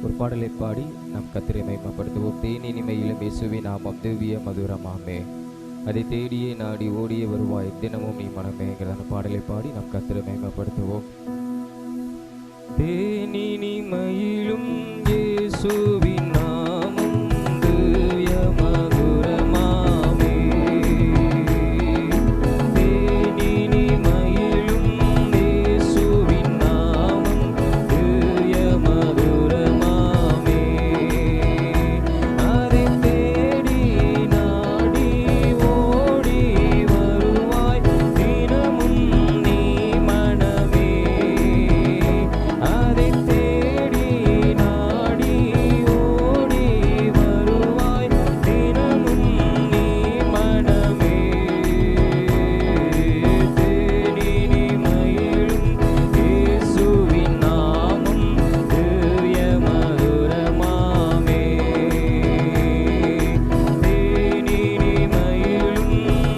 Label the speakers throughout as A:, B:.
A: ஒரு பாடலை பாடி நாம் கர்த்தரை மகிமைப்படுத்துவோம். தேனி இனிமையிலும் இயேசுவின் நாமம் திவ்ய மதுரமாமே, அதை தேடியே நாடி ஓடியே வருவாய் தினமும் நீ மனமேங்கிறதான பாடலை பாடி நாம் கர்த்தரை மகிமைப்படுத்துவோம். தேனி இனிமையிலும் இயேசுவின் நாமம் திவ்ய மதுரமாமே, தேனி இனிமையிலும் இயேசுவின் நாமம் திவ்ய மதுரமாமே, அதை தேடி நாடி ஓடி வருவாய் தினமும் நீ மனமே, அதை தேடி நாடி ஓடி வருவாய் தினமும் நீ மனமே, தேனி இனிமையிலும் இயேசுவின் நாமம் திவ்ய மதுரமாமே, தேனி இனிமையிலும்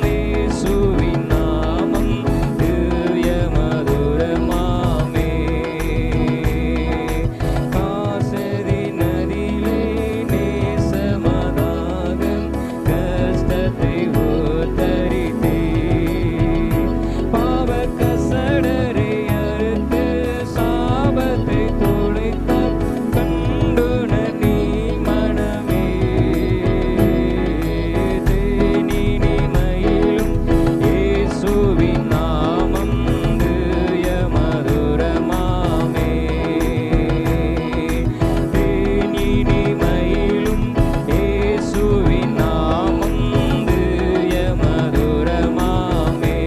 A: இயேசுவின் நாமம் திவ்ய மதுரமாமே, காசரி நதியிலே நேசமதாக கஷ்டத்தை உத்தரித்தே, பாவ கசடரை அறுத்து சாபத்தை தொலைத்தார் கண்டுண நீ மனமே, தேனி இனிமையிலும் இயேசுவின் நாமம் திவ்ய மதுரமாமே, தேனி இனிமையிலும் இயேசுவின் நாமம் திவ்ய மதுரமாமே,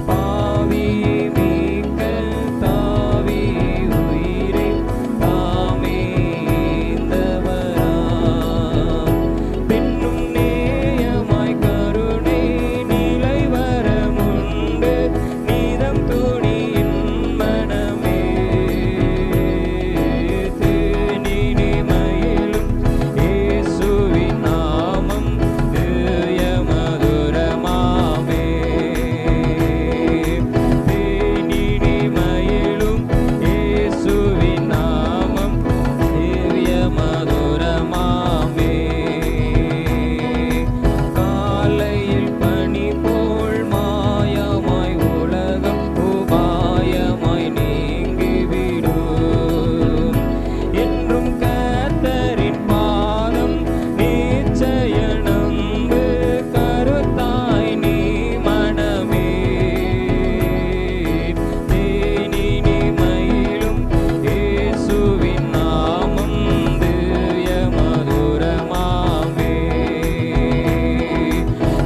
A: பாவி மீட்க தாவி உயிரை தாமே ஈந்தவராம், பின்னும் நேயமாய் கருணை நிலை வரமுண்டு நீதம் துணியின் மனமே, தேனி இனிமையிலும் இயேசுவின் நாமம் திவ்ய மதுரமாமே, தேனி இனிமையிலும் இயேசுவின் நாமம் திவ்ய மதுரமாமே, காலையில் பனி போல் மாயமாய் உலகம் உபாயமாய் நீங்கிவிடும், என்றும் கர்த்தரின் பாதம் நிச்சய நம்பு கருத்தாய் நீ மனமே, தேனி இனிமையிலும் இயேசுவின் நாமம் திவ்ய மதுரமாமே,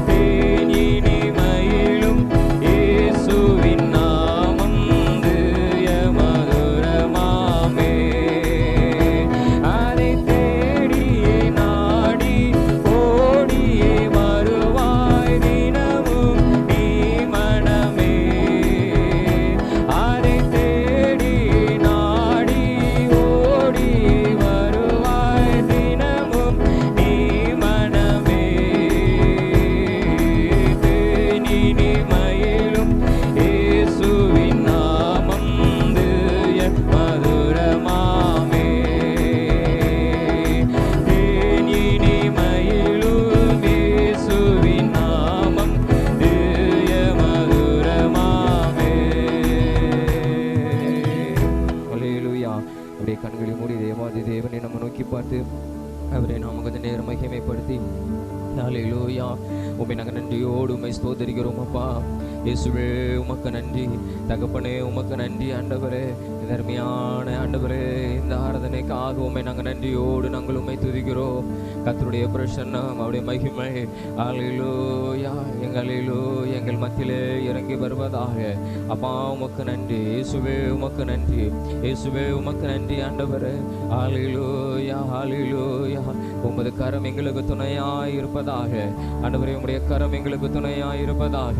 A: தேனி இனிமையிலும் இயேசுவின் நாமம் திவ்ய மதுரமாமே, அதை தேடியே நாடி ஓடியே வருவாய் தினமும் நீ மனமே, அதை தேடி நாடி ஓடி வருவாய் தினமும் நீ மனமே, தேனி இனிமையிலும் இயேசுவின் நாமம் திவ்ய மதுரமாமே, தேனி இனிமையிலும் இயேசுவின் நாமம் திவ்ய மதுரமாமே. அல்லேலூயா. அப்படியே கண்களை மூடி தேவாதி தேவனை நம்ம நோக்கி பார்த்து அவரை நாம் கொஞ்ச நேரம் மகிமைப்படுத்தி, அல்லேலூயா, உம்மை நாங்கள் நன்றியோடு உம்மை ஸ்தோத்திரிக்கிறோம் அப்பா. இயேசுவே உமக்கு நன்றி, தகப்பனே உமக்கு நன்றி ஆண்டவரே, இந்த அருமையான ஆண்டவரே இந்த ஆராதனைக்காக உம்மை நாங்கள் நன்றியோடு நாங்கள் உம்மை துதிக்கிறோம். கர்த்தருடைய பிரசன்னம் அவருடைய மகிமை அல்லேலூயா எங்கள் மத்தியிலே இறங்கி வருவதாக. அப்பா உமக்கு நன்றி, இயேசுவே உமக்கு நன்றி, இயேசுவே உமக்கு நன்றி ஆண்டவரே. அல்லேலூயா அல்லேலூயா. உமது கரம் எங்களுக்கு துணையாய் இருப்பதாக ஆண்டவரே, உம்முடைய கரம் எங்களுக்கு துணையாய் இருப்பதாக.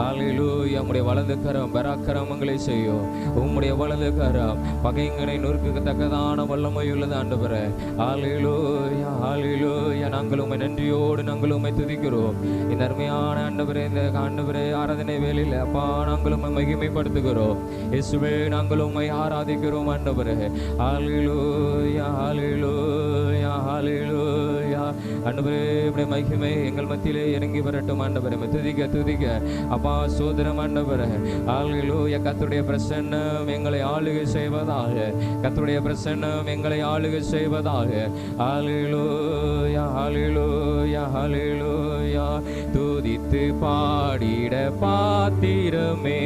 A: அல்லேலூயா. உம்முடைய வலது கரம் பராக்கிரமங்களை செய்யும், உம்முடைய வலது கரம் பகைங்களை நொறுக்கத்தக்கதான வல்லமை உள்ளது ஆண்டவரே. ஹல்லேலூயா ஹல்லேலூயா. நாங்கள் உம்மை நன்றியோடு நாங்கள் உம்மை துதிக்கிறோம். இந்த அருமையான ஆண்டவரே, இந்த ஆண்டவரே ஆராதனை வேளையில் அப்பா நாங்கள் உம்மை மகிமைப்படுத்துகிறோம். இயேசுவே நாங்கள் உம்மை ஆராதிக்கிறோம் ஆண்டவரே. ஹல்லேலூயா ஹல்லேலூயா ஹல்லேலூயா. ஆண்டவரே இப்படி மகிமை எங்கள் மத்தியிலே இறங்கி வரட்டும் ஆண்டவரே. துதிக்க துதிக்க அப்பா சோதரம் ஆண்டவரே. ஹல்லேலூயா. கர்த்தருடைய பிரசன்னம் எங்களை ஆளுகை செய்வதாக, கர்த்தருடைய பிரசன்னம் எங்களை ஆளுகை செய்வதாக. ஹல்லேலூயா ஹல்லேலூயா ஹல்லேலூயா. துதித்து பாடிட பாத்திரமே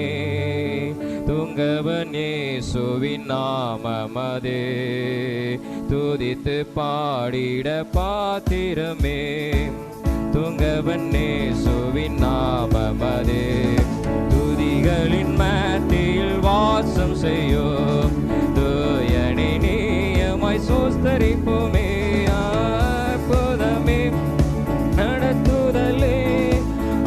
A: துங்கவன் இயேசுவின் நாமமதே. துதித்து பாடிட பாத்திரமே துங்கவன் இயேசுவின் நாமமதே. துதிகளின் மத்தியில் வாசம் செய்யும் தூயனை நீயமாய் சோஸ்தரிப்போமே. அற்புதமே நடத்துதலே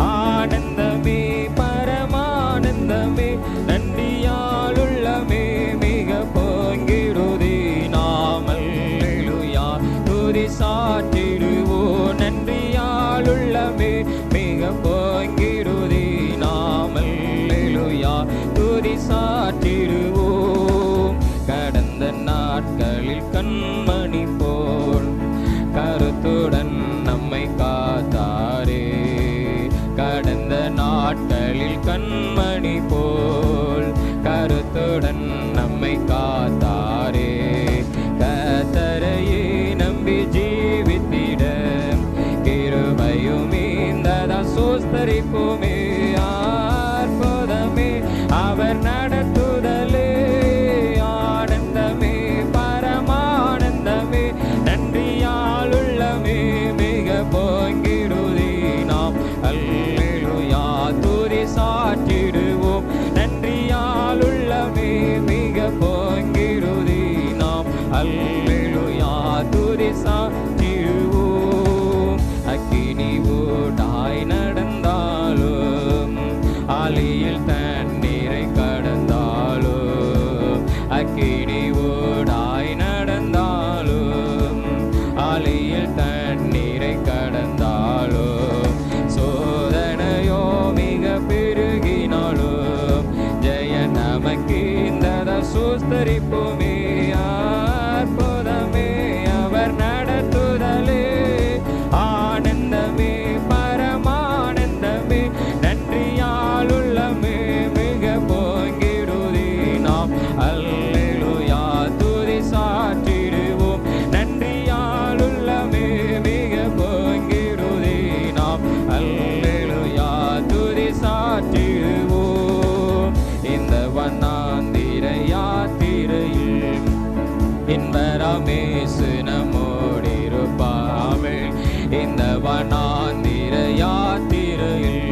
A: ஆனந்தமே பரமானந்தமே நன்றியாலுள்ளமே மிக பொங்கிடுதி நாம் அல்லேலூயா. துதி சாற்றிடுவோ நன்றியாலுள்ளமே மிக பொங்கிடுதி நாம் அல்லேலூயா. துதி சாற்றிடுவோம். கடந்த நாட்களில் கண்மணி போல் கருத்துடன் நம்மை காத்தாரே. கடந்த நாட்களில் கண்மணி போல் கருத்துடன் நம்மை காத்தாரே. கர்த்தரையே நம்பி ஜீவித்திட கிருபையும் இந்ததா சோஸ்தரிப்போமே. அற்புதமே அவர் நடத்துதலே ஆனந்தமே பரமானந்தமே நன்றியாலுள்ளமே மிக பொங்கிடுதி நாம் அல்லேலூயா. துதி சாற்றிடுவோம் நன்றியாலுள்ளமே மிக பொங்கிடுதி நாம் அல்லேலூயா. துதி சாற்றிடுவோம். அக்கினி ஊடாய் நடந்தாலும் ஆலியில் தண்ணீரை கடந்தாலும், அக்கினி ஊடாய் நடந்தாலும் ஆலியில் தண்ணீரை கடந்தாலும், சோதனையோ மிக பெருகினாலும் ஜெய நமக்கு இந்த சோஸ்தரிப்போமே. அற்புதமே அவர் நடத்துதலே ஆனந்தமே பரமானந்தமே நன்றியாலுள்ளமே மிக பொங்கிடுதி நாம் அல்லேலூயா. துதி சாற்றிடுவோம் நன்றியாலுள்ளமே மிக பொங்கிடுதி நாம் அல்லேலூயா. துதி சாற்றிடுவோம். இந்த வண்ணாந்திர யாத்திரையில் இன்பராமேசு நம்மோடிருப்பாமே. இந்த வண்ணாந்திர யாத்திரையில்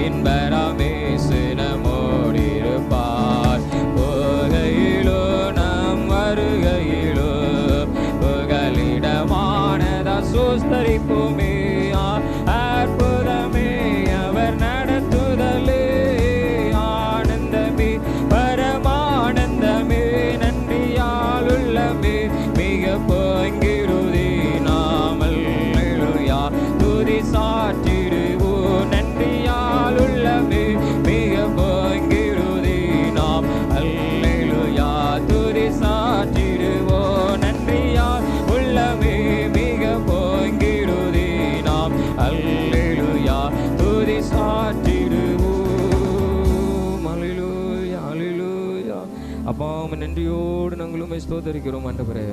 A: இன்பராமேசு நம்மோடிருப்பார். போகையிலோ நம் வருகையிலோ புகலிடமானதா சோஸ்தரிப்போமே. அற்புதமே அவர் நடத்துதலே ஆனந்தமே பரமானந்தமே நன்றியாலுள்ளமே மிக பொங்கிடுதி நாம் அல்லேலூயா. துதி சாற்றிடுவோ நன்றியாலுள்ளமே மிக பொங்கிடுதி நாம் அல்லேலூயா. துதி சாற்றிடுவோ நன்றியால் உள்ளமே மிக பொங்கிடுதி நாம் அல்லேலூயா. துதி சாற்றிடுவோம். அல்லேலூயா அல்லேலூயா. அப்பா உம்மை நன்றியோடு நாங்கள் உம்மை ஸ்தோத்தரிக்கிறோம் ஆண்டவரே.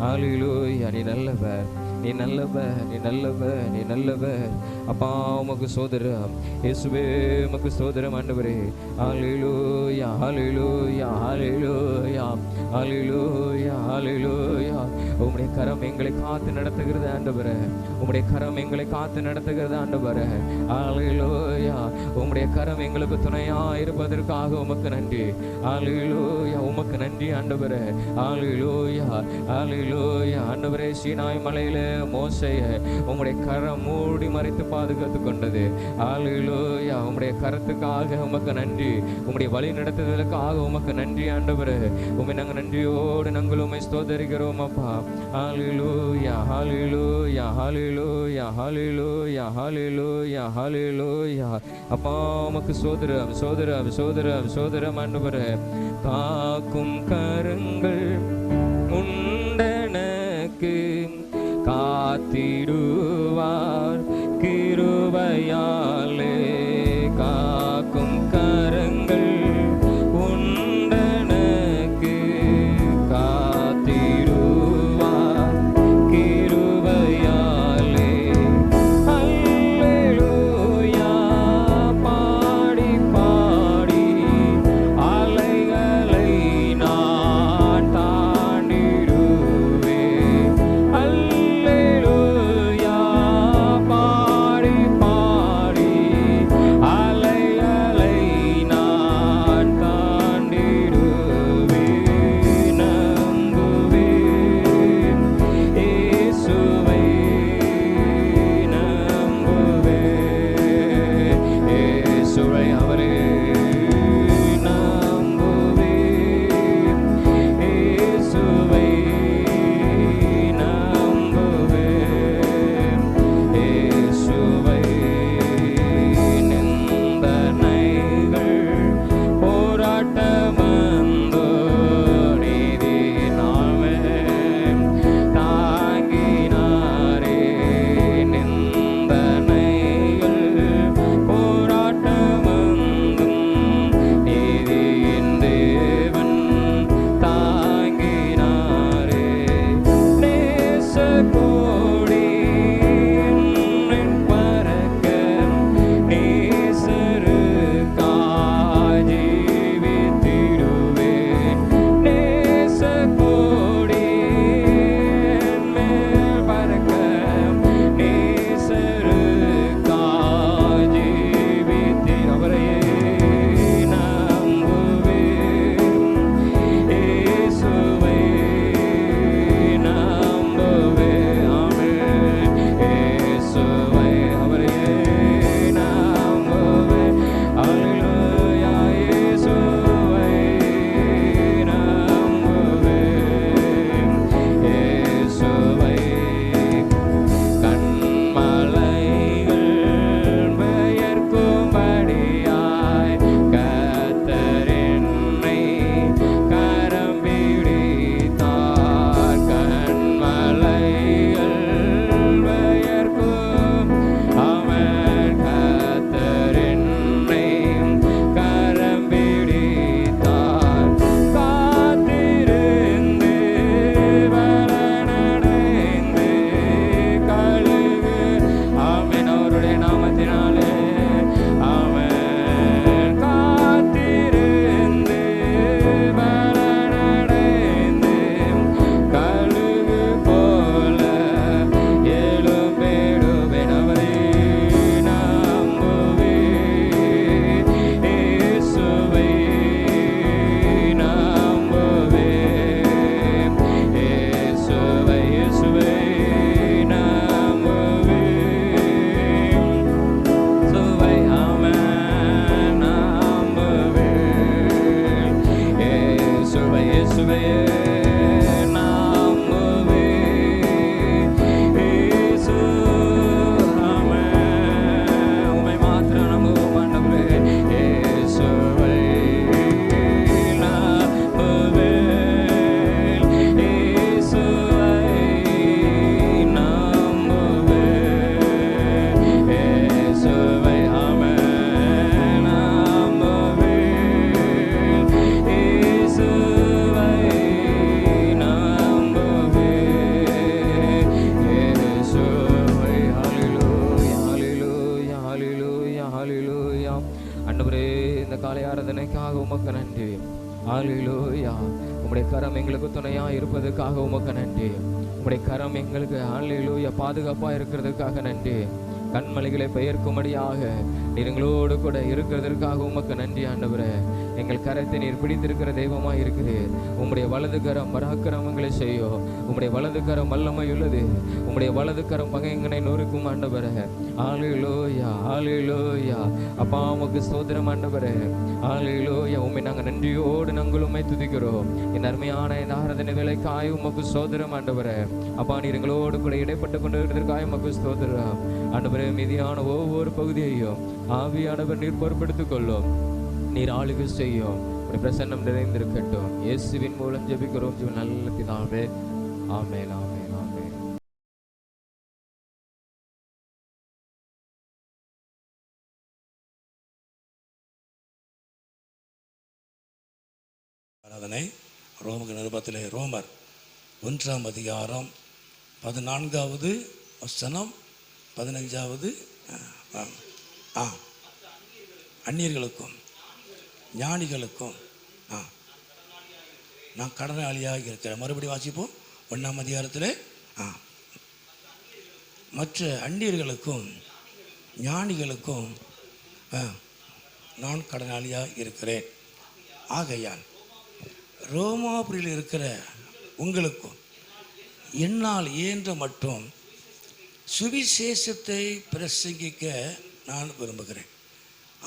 A: அல்லேலூயா. நீ நல்லவர், நீ நல்லவர், நீ நல்லவர், நீ நல்லவர். அப்பா உமக்கு ஸ்தோத்திரம் இயேசுவே, உமக்கு ஸ்தோத்திரம் ஆண்டவரே. ஹல்லேலூயா ஹல்லேலூயா ஹல்லேலூயா ஹல்லேலூயா ஹல்லேலூயா. உம்முடைய கரம் எங்களை காத்து நடத்துகிறது ஆண்டவரே. உம்முடைய கரம் எங்களை காத்து நடத்துகிறது ஆண்டவரே. ஹல்லேலூயா. உம்முடைய கரம் எங்களுக்கு துணையா இருப்பதற்காக உமக்கு நன்றி. ஹல்லேலூயா. உமக்கு நன்றி ஆண்டவரே. ஹல்லேலூயா ஹல்லேலூயா. ஆண்டவரே, சீனாய் மலையிலே மோசையை உம்முடைய கரம் மூடி மறைத்து பாதுகாத்து கொண்டது. ஹல்லேலூயா. உம்முடைய கரத்துக்காக உமக்கு நன்றி, உம்முடைய வழி நடத்துதலுக்காக உமக்கு நன்றி ஆண்டவரே. உம்மை நாங்கள் நன்றியோடு நாங்கள் உம்மை ஸ்தோத்தரிக்கிறோம் அப்பா. ஹல்லேலூயா, ஹல்லேலூயா, ஹல்லேலூயா, ஹல்லேலூயா, ஹல்லேலூயா, ஹல்லேலூயா. அப்பா உமக்கு சோதரம் சோதரம் சோதரம் சோதரம் ஆண்டவரே. காக்கும் கரங்கள் உண்டனக்கு காத்திடுவார் கிருபையாலே. காக்கும் கரங்கள் உண்டனக்கு காத்திடுவார் கிருபையாலே. அல்லேலூயா. பாடி பாடி அலைகளை நான் தாண்டிடுவேன். அல்லேலூயா. பாடி பாடி அலைகளை நான் தாண்டிடுவேன். நம்புவேன் இயேசுவை, நம்புவேன் இயேசுவை, அவரே நம்புவேன் இயேசுவை, நம்புவேன் இயேசுவை. நிந்தனைகள் போராட்டமந்தோ நீதினாலே தாங்கினாரே. நிந்தனைகள் போராட்டமந்தும் நீதியின் தேவன் தாங்கினாரே. நேசக்கோடி என்னில் பறக்க நேசருக்காய் ஜீவித்திடுவேன். நேசக்கோடி என்மேல் பறக்க நேசருக்காய் ஜீவித்தி அவரையே நம்புவேன் இயேசுவை, நம்புவேன். ஆமென். இயேசுவை, அவரையே நம்புவேன். அல்லேலூயா. இயேசுவை நம்புவேன். இயேசுவை. கண்மலைகள் பெயர்க்கும்படியாய் கர்த்தர் என்னை கரம் பிடித்தார். கண்மலைகள் பெயர்க்கும் அவன் கர்த்தர் என்னை கரம் பிடித்தார். காத்திருந்து பலனடைந்து கழுகு. ஆமென். அவருடைய நாமத்தினாலே. ஆமென். காத்திருந்து பலனடைந்து கழுகு போல எழும்பிடுவேன். அவரை நம்புவேன் இயேசுவை, நம்புவேன் இயேசுவை, இயேசுவை நம்புவேன். சுவை ஆமென். நம்புவேன் இயேசுவை, இயேசுவை நம்புவேன் இயேசு. ஆமென். உம்மை மாத்திரம் நம்புவோம் ஆண்டவரே. இயேசுவை நம்புவேன் இயேசுவை நம்புவேன் இயேசுவை. ஆமென். நம்புவேன் இயேசுவை நம்புவேன் இயேசுவை. ஹல்லேலூயா, ஹல்லேலூயா, ஹல்லேலூயா, ஹல்லேலூயா. ஆண்டவரே, இந்த காலை ஆராதனைக்காக உமக்கு நன்றி. ஹல்லேலூயா. உம்முடைய கரம் எங்களுக்கு துணையா இருப்பதற்காக உமக்கு நன்றி. உம்முடைய கரம் எங்களுக்கு ஹல்லேலூயா பாதுகாப்பா இருக்கிறதுக்காக நன்றி. கண்மலைகளை பெயர்க்கும்படியாக நீர் எங்களோடு கூட இருக்கிறதற்காக உமக்கு நன்றி ஆண்டவரே. எங்கள் கரத்தை நீர் பிடித்திருக்கிற தெய்வமாய் இருக்கிறீர். உம்முடைய வலது கரம் பராக்கிரமங்களை செய்யும். உம்முடைய வலது கரம் வல்லமை உள்ளது. உம்முடைய வலது கரம் பகைங்கனை நொறுக்கும் ஆண்டவரே. ஹல்லேலூயா, ஹல்லேலூயா. அப்பா உமக்கு ஸ்தோத்திரம் ஆண்டவரே. ஹல்லேலூயா. உம்மை நாங்கள் நன்றியோடு நாங்கள் உம்மை துதிக்கிறோம். என் அருமையான இந்த ஆராதனை வேலைக்காய் உமக்கு ஸ்தோத்திரம் ஆண்டவரே. அப்பா நீர் எங்களோடு கூட இடைப்பட்டு கொண்டு இருக்கிறதற்காக உமக்கு ஸ்தோத்திரம் ஆண்டவரே. மீதியான ஒவ்வொரு பகுதியையும் ஆவியானவர் நீர் பொறுப்பெடுத்துக் கொள்ளும். நீர் ஆளுகை செய்யும். பிரசன்னம் நிறைந்திருக்கட்டும். இயேசுவின் மூலம் ஜெபிக்கிறோம் ஜீவன் நல்ல பிதாவே. ஆமென், ஆமென், ஆமென்.
B: ஆராதனை ரோமர் நிருபத்திலே ரோமர் 1ஆம் அதிகாரம் 14வது வசனம் 15வது அந்நியர்களுக்கும் ஞானிகளுக்கும் நான் கடனாளியாக இருக்கிறேன். மறுபடியும் வாசிப்போம். 1ஆம் அதிகாரத்தில் மற்ற அந்நியர்களுக்கும் ஞானிகளுக்கும் நான் கடனாளியாக இருக்கிறேன். ஆகையால் ரோமாபுரியில் இருக்கிற உங்களுக்கும் என்னால் இயன்ற மட்டும் சுவிசேஷத்தை பிரசங்கிக்க நான் விரும்புகிறேன்.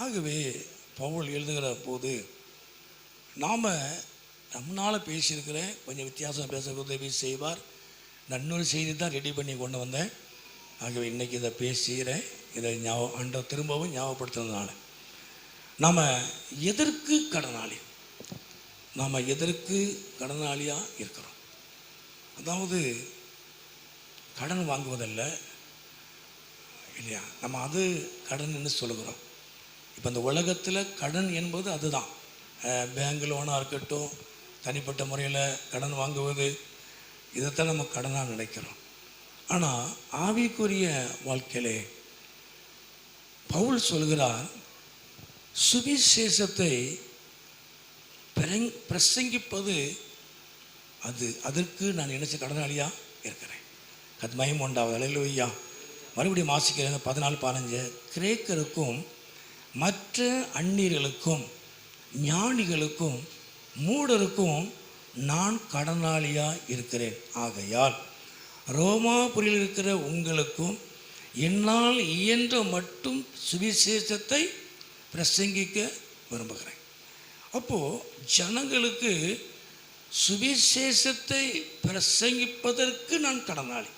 B: ஆகவே பவுல் எழுதுகிற போது நாம் நம்மளால் பேசியிருக்கிறேன். கொஞ்சம் வித்தியாசம் பேச உதவி செய்வார். நான் இன்னொரு செய்தி தான் ரெடி பண்ணி கொண்டு வந்தேன். ஆகவே இன்றைக்கி இதை பேசுகிறேன். இதை ஆண்டவர் திரும்பவும் ஞாபகப்படுத்துறதுனால நாம் எதற்கு கடனாளி, நாம் எதற்கு கடனாளியாக இருக்கிறோம். அதாவது கடன் வாங்குவதல்ல இல்லையா, நம்ம அது கடன் சொல்லுகிறோம். இப்போ இந்த உலகத்தில் கடன் என்பது அதுதான். பேங்க் லோனாக இருக்கட்டும், தனிப்பட்ட முறையில் கடன் வாங்குவது, இதைத்தான் நம்ம கடனாக நினைக்கிறோம். ஆனால் ஆவிக்குரிய வாழ்க்கையிலே பவுல் சொல்கிறார், சுவிசேஷத்தை பிரசங்கிப்பது அதற்கு நான் நினைச்ச கடனாளியாக இருக்கிறேன். கத்மயம் உண்டாவது. அல்லேலூயா. மறுபடியும் வாசிக்கிறேன் 14-15. கிரேக்கருக்கும் மற்ற அந்நியர்களுக்கும் ஞானிகளுக்கும் மூடருக்கும் நான் கடனாளியாக இருக்கிறேன். ஆகையால் ரோமாபுரியில் இருக்கிற உங்களுக்கும் என்னால் இயன்ற மட்டும் சுவிசேஷத்தை பிரசங்கிக்க விரும்புகிறேன். அப்போது ஜனங்களுக்கு சுவிசேஷத்தை பிரசங்கிப்பதற்கு நான் கடனாளி.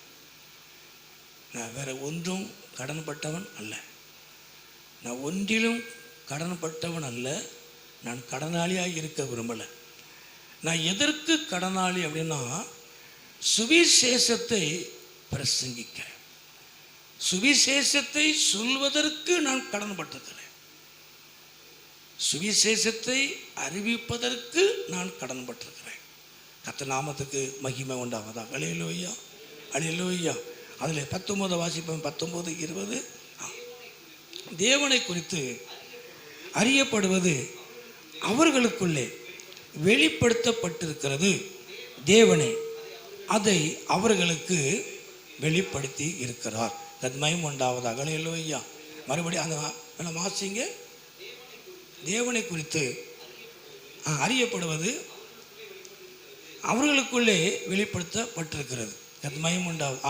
B: நான் வேறு ஒன்றும் கடன்பட்டவன் அல்ல. நான் ஒன்றிலும் கடன்பட்டவன் அல்ல. நான் கடனாளியாக இருக்க விரும்பலை. நான் எதற்கு கடனாளி அப்படின்னா, சுவிசேஷத்தை பிரசங்கிக்க, சுவிசேஷத்தை சொல்வதற்கு நான் கடன்பட்டிருக்கிறேன். சுவிசேஷத்தை அறிவிப்பதற்கு நான் கடன்பட்டிருக்கிறேன். கர்த்தர் நாமத்துக்கு மகிமை உண்டாவதா. அல்லேலூயா, அல்லேலூயா. அதில் 19 வாசிப்போம். 19-20. தேவனை குறித்து அறியப்படுவது அவர்களுக்குள்ளே வெளிப்படுத்தப்பட்டிருக்கிறது. தேவனை அதை அவர்களுக்கு வெளிப்படுத்தி இருக்கிறார். கத்மயம் உண்டாவதாக. அல்லேலூயா. மறுபடியும் அந்த வாசிங்க. தேவனை குறித்து அறியப்படுவது அவர்களுக்குள்ளே வெளிப்படுத்தப்பட்டிருக்கிறது. கத்மயம் உண்டாவது.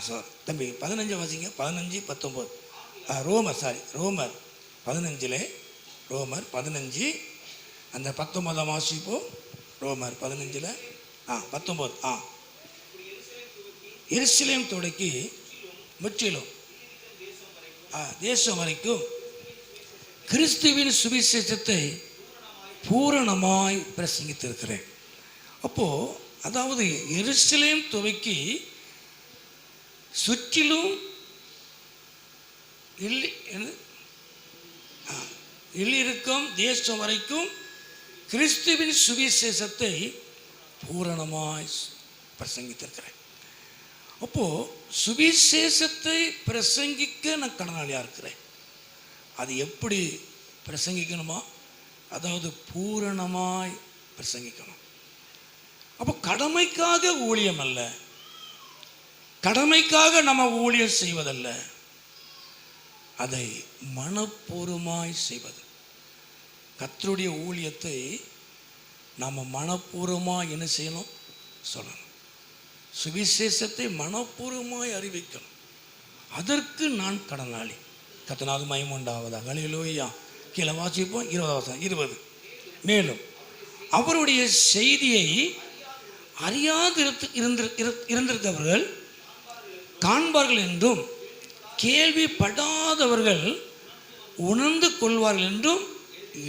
B: சார் தம்பி 15 வாசிங்க. 15-19. ரோமர் 15. ரோமர் 15 அந்த 19 வாசிப்போம். ரோமர் 15 19. எருசலேம் தொடக்கி முற்றிலும் தேசம் வரைக்கும் கிறிஸ்துவின் சுவிசேஷத்தை பூரணமாய் பிரசங்கித்திருக்கிறேன். அப்போது அதாவது எருசலேம் துவக்கி சுற்றிலும் இருக்கும் தேசம் வரைக்கும் கிறிஸ்துவின் சுவிசேஷத்தை பூரணமாய் பிரசங்கித்திருக்கிறேன். அப்போது சுவிசேஷத்தை பிரசங்கிக்க நான் கடனாளியாக இருக்கிறேன். அது எப்படி பிரசங்கிக்கணுமா? அதாவது பூரணமாய் பிரசங்கிக்கணும். அப்போ கடமைக்காக ஊழியம் அல்ல, கடமைக்காக நம்ம ஊழியம் செய்வதல்ல, அதை மனப்பூர்வமாய் செய்வது. கர்த்தருடைய ஊழியத்தை நாம் மனப்பூர்வமாக என்ன செய்யணும்? சொல்லணும். சுவிசேஷத்தை மனப்பூர்வமாய் அறிவிக்கணும். அதற்கு நான் கடனாளி. கர்த்தருக்கு மகிமை உண்டாவதாக. அல்லேலூயா. கீழே வாசிப்போம். 20. மேலும் அவருடைய செய்தியை அறியாது இருந்திருக்கிறவர்கள் காண்பார்கள் என்றும், கேள்விப்படாதவர்கள் உணர்ந்து கொள்வார்கள் என்றும்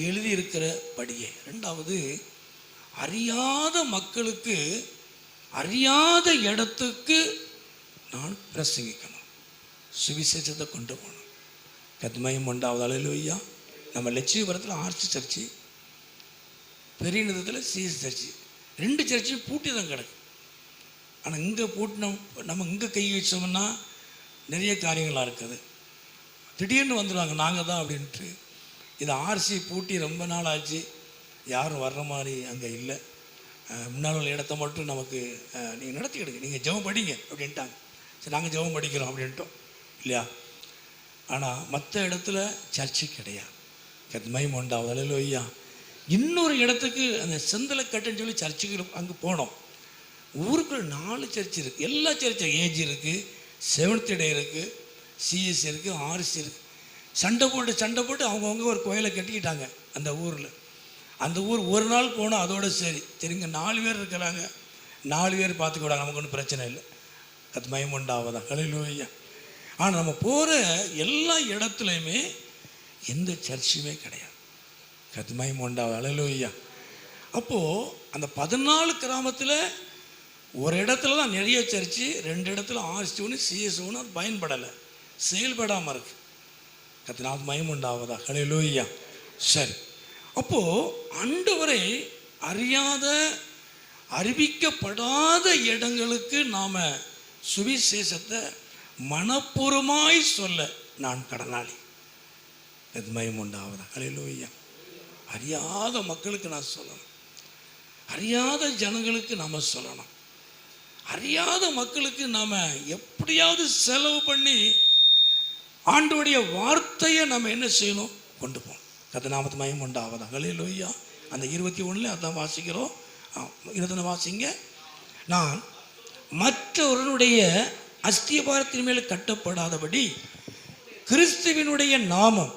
B: எழுதியிருக்கிறபடியே. ரெண்டாவது, அறியாத மக்களுக்கு அறியாத இடத்துக்கு நான் பிரசங்கிக்கணும், சுவிசேஷத்தை கொண்டு போகணும். கத்மயம் உண்டாவது. அல்லேலூயா. நம்ம லட்சியபுரத்தில் ஆர்சி சர்ச்சு, பெரிய நிதத்தில் சிஎஸ் சர்ச்சு, 2 சர்ச்சையும் பூட்டி தான் கிடக்கு. ஆனால் இங்கே பூட்டினோம், நம்ம இங்கே கை வச்சோம்னா நிறைய காரியங்களாக இருக்குது. திடீர்னு வந்துடுவாங்க நாங்கள் தான் அப்படின்ட்டு. இது ஆர்சி பூட்டி ரொம்ப நாள் ஆச்சு, யாரும் வர்ற மாதிரி அங்கே இல்லை. முன்னால் உள்ள இடத்த மட்டும் நமக்கு நீங்கள் நடத்திக்கிடுங்க, நீங்கள் ஜெபம் படிங்க அப்படின்ட்டாங்க. சரி, நாங்கள் ஜெபம் படிக்கிறோம் அப்படின்ட்டோம் இல்லையா. ஆனால் மற்ற இடத்துல சர்ச்சு கிடையாது. மகிமை உண்டாவது. அல்லேலூயா. இன்னொரு இடத்துக்கு அந்த செந்தலக்கட்டுன்னு சொல்லி சர்ச்சுக்கு அங்கே போனோம். ஊருக்குள்ள 4 சர்ச் இருக்குது. எல்லா சர்ச்சும் ஏஜி இருக்குது, செவன்த் டே இருக்குது, சிஎஸ் இருக்குது, ஆர்சி இருக்குது. சண்டை போட்டு அவங்கவுங்க ஒரு கோயிலை கட்டிக்கிட்டாங்க அந்த ஊரில். அந்த ஊர் ஒரு நாள் போனால் அதோட சரிங்க 4 பேர் இருக்கிறாங்க, 4 பேர் பார்த்துக்கூடாங்க, நமக்கு ஒன்றும் பிரச்சனை இல்லை. அது மகிமை உண்டாவதா. அல்லேலூயா. ஆனால் நம்ம போகிற எல்லா இடத்துலையுமே எந்த சர்ச்சுமே கிடையாது. மகிமை உண்டாவது. அல்லேலூயா. அப்போது அந்த 14 கிராமத்தில் ஒரு இடத்துல தான் நிறைய சர்ச்சு, 2 இடத்துல ஆர்சி ஒன்று, சிஎஸ் ஒன்று. அது பயன்படலை, செயல்படாமல் இருக்குது. கர்த்தருக்கு மகிமை உண்டாவதா. அல்லேலூயா. சரி, அப்போது ஆண்டவரை அறியாத, அறிவிக்கப்படாத இடங்களுக்கு நாம் சுவிசேஷத்தை மனப்பூர்வமாய் சொல்ல நான் கடனாளி. அது மகிமை உண்டாவதா. அல்லேலூயா. அறியாத மக்களுக்கு நான் சொல்லணும், அறியாத ஜனங்களுக்கு நாம் சொல்லணும். அறியாத மக்களுக்கு நாம் எப்படியாவது செலவு பண்ணி ஆண்டவருடைய வார்த்தையை நம்ம என்ன செய்யணும்? கொண்டு போகணும். கர்த்தருக்கு மகிமை உண்டாவதா. அல்லேலூயா. அந்த 21 அதான் வாசிக்கிறோம். 20 வாசிங்க. நான் மற்றவருடைய அஸ்திபாரத்தின் மேல் கட்டப்படாதபடி கிறிஸ்துவினுடைய நாமம்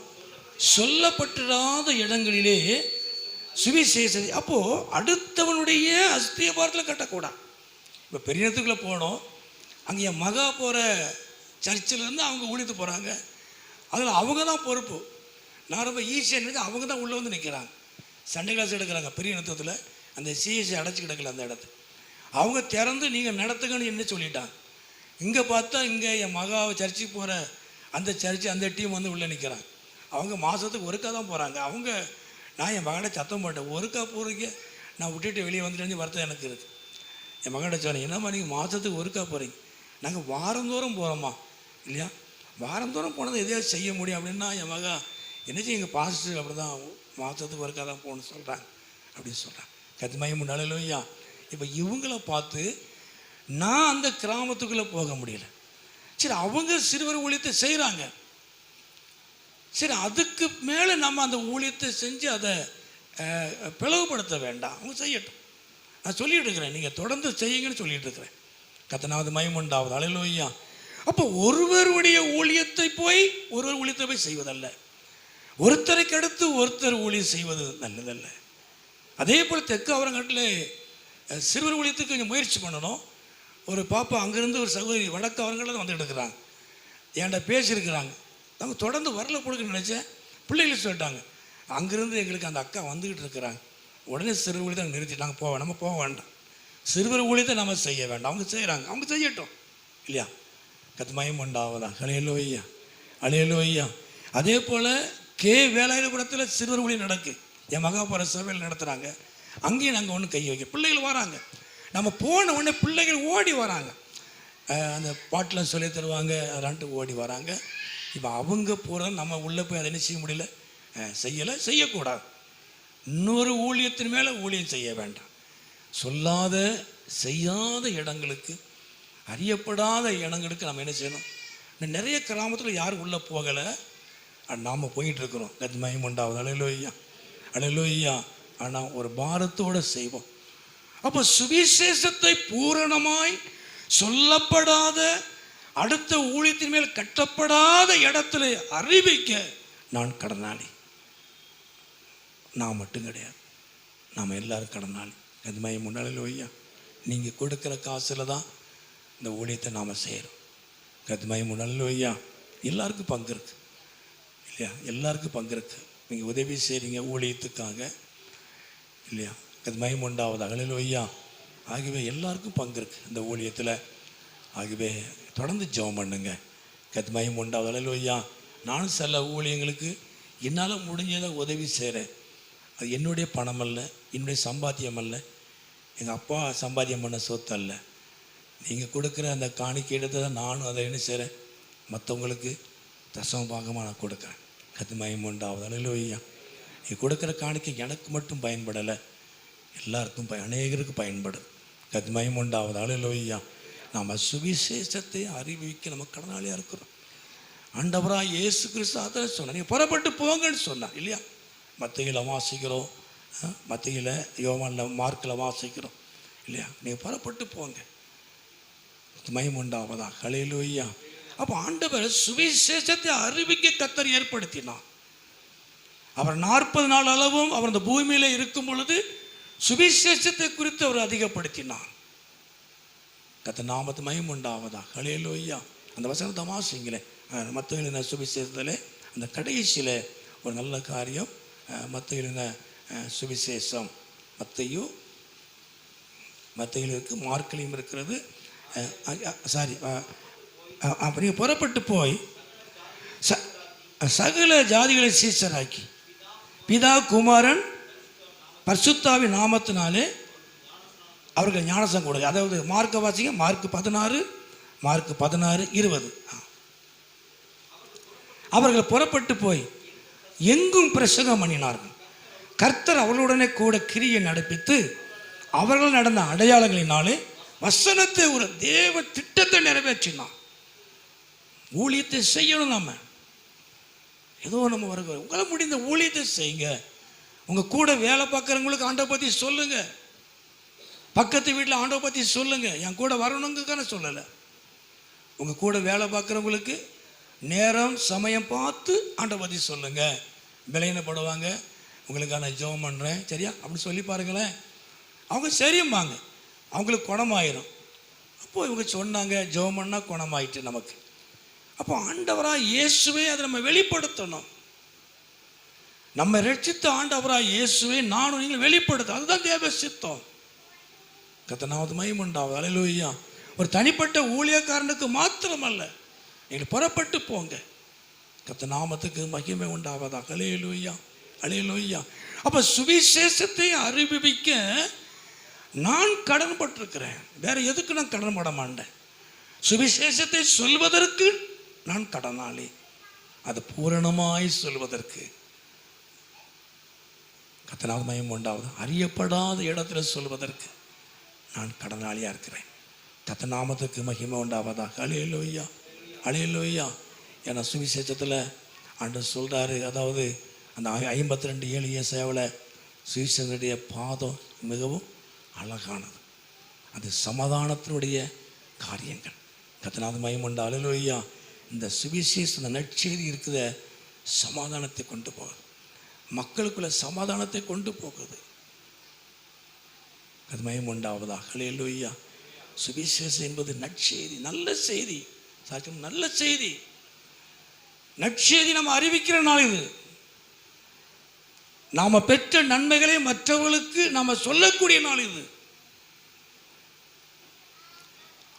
B: சொல்லப்பட்டிராத இடங்களிலே சுவிசேஷத்தை. அப்போது அடுத்தவனுடைய அஸ்திபாரத்தில் கட்டக்கூடாது. இப்போ பெரியத்துக்குள்ளே போனோம், அங்கே என் மகா போகிற சர்ச்சிலேருந்து அவங்க ஊழித்து போகிறாங்க. அதில் அவங்க தான் பொறுப்பு. நான் ரொம்ப ஈஸியாக நினைச்சு அவங்க தான் உள்ளே வந்து நிற்கிறாங்க. சண்டே கிளாஸ் எடுக்கிறாங்க பெரிய நிறுத்தத்தில். அந்த சிஎஸ்சி அடைச்சி கிடக்கல அந்த இடத்து. அவங்க திறந்து நீங்கள் நடத்துங்கன்னு என்ன சொல்லிட்டாங்க. இங்கே பார்த்தா இங்கே என் மகாவை சர்ச்சுக்கு போகிற அந்த சர்ச்சு, அந்த டீம் வந்து உள்ளே நிற்கிறாங்க. அவங்க மாதத்துக்கு ஒருக்கா தான் போகிறாங்க. அவங்க நான் என் மகனை சத்தம் போட்டேன், ஒருக்கா போகிறீங்க, நான் விட்டுட்டு வெளியே வந்துட்டு வருத்தம் எனக்கு இருக்குது. என் மகன்கிட்ட சொன்னேன், என்னம்மா நீங்கள் மாதத்துக்கு ஒருக்கா போகிறீங்க, நாங்கள் வாரந்தோறும் போகிறோம்மா இல்லையா, வாரந்தோறும் போனதை எதையாவது செய்ய முடியும் அப்படின்னா. என் மகா என்ன செய்ய, எங்கள் பாஸ்டர் அப்படி தான் மாதத்துக்கு ஒருக்கா தான் போகணும்னு சொல்கிறாங்க அப்படின்னு சொல்கிறாங்க. கர்த்தருக்கு முன்னாலும் ஐயா. இப்போ இவங்கள பார்த்து நான் அந்த கிராமத்துக்குள்ளே போக முடியல. சரி, அவங்க சிறுவர் ஊழியத்தை செய்கிறாங்க. சரி, அதுக்கு மேலே நம்ம அந்த ஊழியத்தை செஞ்சு அதை பிளவுபடுத்த வேண்டாம், அவங்க செய்யட்டும். நான் சொல்லிகிட்டு இருக்கிறேன், நீங்கள் தொடர்ந்து செய்யுங்கன்னு சொல்லிகிட்டு இருக்கிறேன். கர்த்தருக்கு மகிமை உண்டாவது. அல்லேலூயா. அப்போ ஒருவருடைய ஊழியத்தை போய் ஒருவர் ஊழியத்தை போய் செய்வதல்ல, ஒருத்தரைக்கு அடுத்து ஒருத்தர் ஊழியம் செய்வது நல்லதல்ல. அதே போல் தெற்கு அவரங்காட்டில் சிறுவர் ஊழியத்துக்கு கொஞ்சம் முயற்சி பண்ணணும். ஒரு பாப்பா அங்கேருந்து ஒரு சகோதரி வடக்கு அவரங்களில் வந்துட்டு இருக்கிறாங்க, என்கிட்ட பேசியிருக்கிறாங்க. அவங்க தொடர்ந்து வரல கொடுக்க நினச்சேன், பிள்ளைகள் சொல்லிட்டாங்க அங்கேருந்து எங்களுக்கு அந்த அக்கா வந்துக்கிட்டு இருக்கிறாங்க. உடனே சிறுவர் ஊழியத்தை நிறுத்திட்டாங்க, நம்ம போக வேண்டாம், சிறுவர் ஊழியத்தை நம்ம செய்ய வேண்டாம், அவங்க செய்கிறாங்க, அவங்க செய்யட்டும் இல்லையா. கர்த்தருக்கு உண்டாவதா. அல்லேலூயா. அல்லேலூயா. அதே போல் வேலாயுதபுரத்தில் சிறுவர் ஊழியம் நடக்கு, என் மகாபுர சபையில் நடத்துகிறாங்க. அங்கேயும் நாங்கள் ஒன்று கை வைக்க பிள்ளைகள் வராங்க. நம்ம போன உடனே பிள்ளைகள் ஓடி வராங்க, அந்த பாட்டெலாம் சொல்லி தருவாங்க, அதெல்லாம்ட்டு ஓடி வராங்க. இப்போ அவங்க போகிற நம்ம உள்ளே போய் அதை என்ன செய்ய முடியல, செய்யலை, செய்யக்கூடாது. இன்னொரு ஊழியத்தின் மேலே ஊழியம் செய்ய வேண்டாம். சொல்லாத செய்யாத இடங்களுக்கு, அறியப்படாத இடங்களுக்கு நம்ம என்ன செய்யணும். நிறைய கிராமத்தில் யாரும் உள்ளே போகலை, நாம் போயிட்டுருக்குறோம். கர்த்தருக்கு மகிமை உண்டாவது. அல்லேலூயா. அல்லேலூயா. ஆனால் ஒரு பாரத்தோடு செய்வோம். அப்போ சுவிசேஷத்தை பூரணமாய் சொல்லப்படாத, அடுத்த ஊழியத்தின் மேல் கட்டப்படாத இடத்துல அறிவிக்க நான் கடனாளி. நான் மட்டும் கிடையாது, நாம் எல்லாரும் கடனாளி. அது மாதிரி முன்னாள் ஐயா, நீங்கள் கொடுக்குற காசில் தான் இந்த ஊழியத்தை நாம் செய்கிறோம். அது முன்னாள் ஐயா, எல்லாருக்கும் பங்கு இருக்குது இல்லையா? எல்லாருக்கும் பங்கு இருக்குது. நீங்கள் உதவி செய்கிறீங்க ஊழியத்துக்காக இல்லையா? அது உண்டாவது அகலில் ஐயா. ஆகவே எல்லாருக்கும் பங்கு இருக்குது இந்த ஊழியத்தில். ஆகவே தொடர்ந்து ஜெபம் பண்ணுங்க. கத் உண்டாவது அகலில் ஐயா. நானும் சில ஊழியங்களுக்கு என்னால் முடிஞ்சதை உதவி செய்கிறேன். அது என்னுடைய பணம் அல்ல, என்னுடைய சம்பாத்தியம் அல்ல, எங்கள் அப்பா சம்பாத்தியம் பண்ண சொத்து அல்ல. நீங்கள் கொடுக்குற அந்த காணிக்கை எடுத்து தான் நானும் அதை என்ன செய்கிறேன், மற்றவங்களுக்கு தசம பாகமாக நான் கொடுக்குறேன். கத் உண்டாவது அகலில் ஐயா. நீங்கள் கொடுக்குற காணிக்கை எனக்கு மட்டும் பயன்படலை, எல்லாருக்கும் அநேகருக்கு பயன்படும். கத் உண்டாவது அகலில் ஐயா. நாம் சுவிசேஷத்தை அறிவிக்க நம்ம கடனாளியாக இருக்கிறோம். ஆண்டவராக இயேசு கிறிஸ்து அதை சொன்னார், நீங்கள் புறப்பட்டு போங்கன்னு சொன்னார் இல்லையா? மத்தேயுல வாசிக்கிறோம், மத்தேயுல யோவானில் மார்க்கில் வாசிக்கிறோம் இல்லையா? நீங்கள் புறப்பட்டு போங்க. மகிமுண்டாவதா ஹல்லேலூயா. அப்போ ஆண்டவர் சுவிசேஷத்தை அறிவிக்க கர்த்தர் ஏற்படுத்தினார். அவர் 40 நாள் அளவும் அவர் அந்த பூமியில் இருக்கும் பொழுது சுவிசேஷத்தை குறித்து அவர் அதிகப்படுத்தினார். கர்த்தர் நாமத்து மகிமுண்டாவதா ஹல்லேலூயா. அந்த வசனத்தை வாசிங்களேன். மத்தேயுல சுவிசேஷத்தில் அந்த கடைசியில் ஒரு நல்ல காரியம். மத்தேயுல சுவிசேஷம் மத்தேயுல இருக்குது, மார்க்கிலையும் இருக்கிறது. சாரி, அப்படியே புறப்பட்டு போய் சகல ஜாதிகளை சீஷராக்கி பிதா குமாரன் பரிசுத்தாவின் நாமத்தினாலே அவர்கள் ஞானசம் கொடுங்க. அதாவது மார்க்க வாசிங்க, மார்க் 16:20. அவர்கள் புறப்பட்டு போய் எங்கும் பிரசங்கம் பண்ணினார்கள். கர்த்தர் அவர்களுடனே கூட கிரியை நடப்பித்து அவர்கள் நடந்த அடையாளங்களினாலே வசனத்தை, ஒரு தேவ திட்டத்தை நிறைவேற்றினார். ஊழியத்தை செய்யணும். நம்ம ஏதோ நம்ம வருகிறோம், உங்களால் முடிந்த ஊழியத்தை செய்யுங்க. உங்கள் கூட வேலை பார்க்குறவங்களுக்கு ஆண்டவரை பற்றி சொல்லுங்க. பக்கத்து வீட்டில் ஆண்டவரை பற்றி சொல்லுங்க. என் கூட வரணுங்கிறதுக்கான சொல்லலை. உங்கள் கூட வேலை பார்க்குறவங்களுக்கு நேரம் சமயம் பார்த்து ஆண்டவரை பற்றி சொல்லுங்க. விளையினப்படுவாங்க, உங்களுக்கான ஜெபம் பண்ணுறேன் சரியா அப்படி சொல்லி பாருங்களேன். அவங்க சரியும்பாங்க, அவங்களுக்கு குணமாயிரும். அப்போது இவங்க சொன்னாங்க, ஜெபம் பண்ணால் குணமாயிட்டு நமக்கு. அப்போ ஆண்டவராக இயேசுவே அதை நம்ம வெளிப்படுத்தணும். நம்ம ரட்சித்த ஆண்டவராக இயேசுவே நானும் நீங்கள் வெளிப்படுத்த, அதுதான் தேவ சித்தம். கர்த்தர் மகிமையுண்டாவது ஹல்லேலூயா. ஒரு தனிப்பட்ட ஊழியக்காரனுக்கு மாத்திரமல்ல, நீங்கள் புறப்பட்டு போங்க. கர்த்தர் நாமத்துக்கு மகிமை உண்டாவதா ஹல்லேலூயா ஹல்லேலூயா. அப்போ சுவிசேஷத்தை அறிவிக்க நான் கடன்பட்டிருக்கிறேன். வேற எதுக்கு நான் கடன்பட மாட்டேன். சுவிசேஷத்தை சொல்வதற்கு நான் கடனாளி. அது பூரணமாய் சொல்வதற்கு கர்த்தர் மகிமை உண்டாவது. அறியப்படாத இடத்துல சொல்வதற்கு நான் கடனாளியாக இருக்கிறேன். கர்த்தர் நாமத்துக்கு மகிமை உண்டாவதா ஹல்லேலூயா ஹல்லேலூயா. ஏன்னா சுவிசேஷத்தில் ஆண்டவர் சொல்கிறாரு, அதாவது அந்த 52:7 ஏசாயாவில் சுவிசேஷனுடைய பாதம் மிகவும் அழகானது, அது சமாதானத்தினுடைய காரியங்கள். கர்த்தர் மகிமை உண்டா ஹல்லேலூயா. இந்த சுவிசேஷம், இந்த நற்செய்தி இருக்குத சமாதானத்தை கொண்டு போகுது, மக்களுக்குள்ள சமாதானத்தை கொண்டு போகுது. அது மகிமை உண்டாவதா ஹல்லேலூயா. சுவிசேஷம் என்பது நற்செய்தி, நல்ல செய்தி. சாட்சியம் நல்ல செய்தி. நற்செய்தி நம்ம அறிவிக்கிற நாள் இது. நாம் பெற்ற நன்மைகளை மற்றவர்களுக்கு நாம் சொல்லக்கூடிய நாள் இது.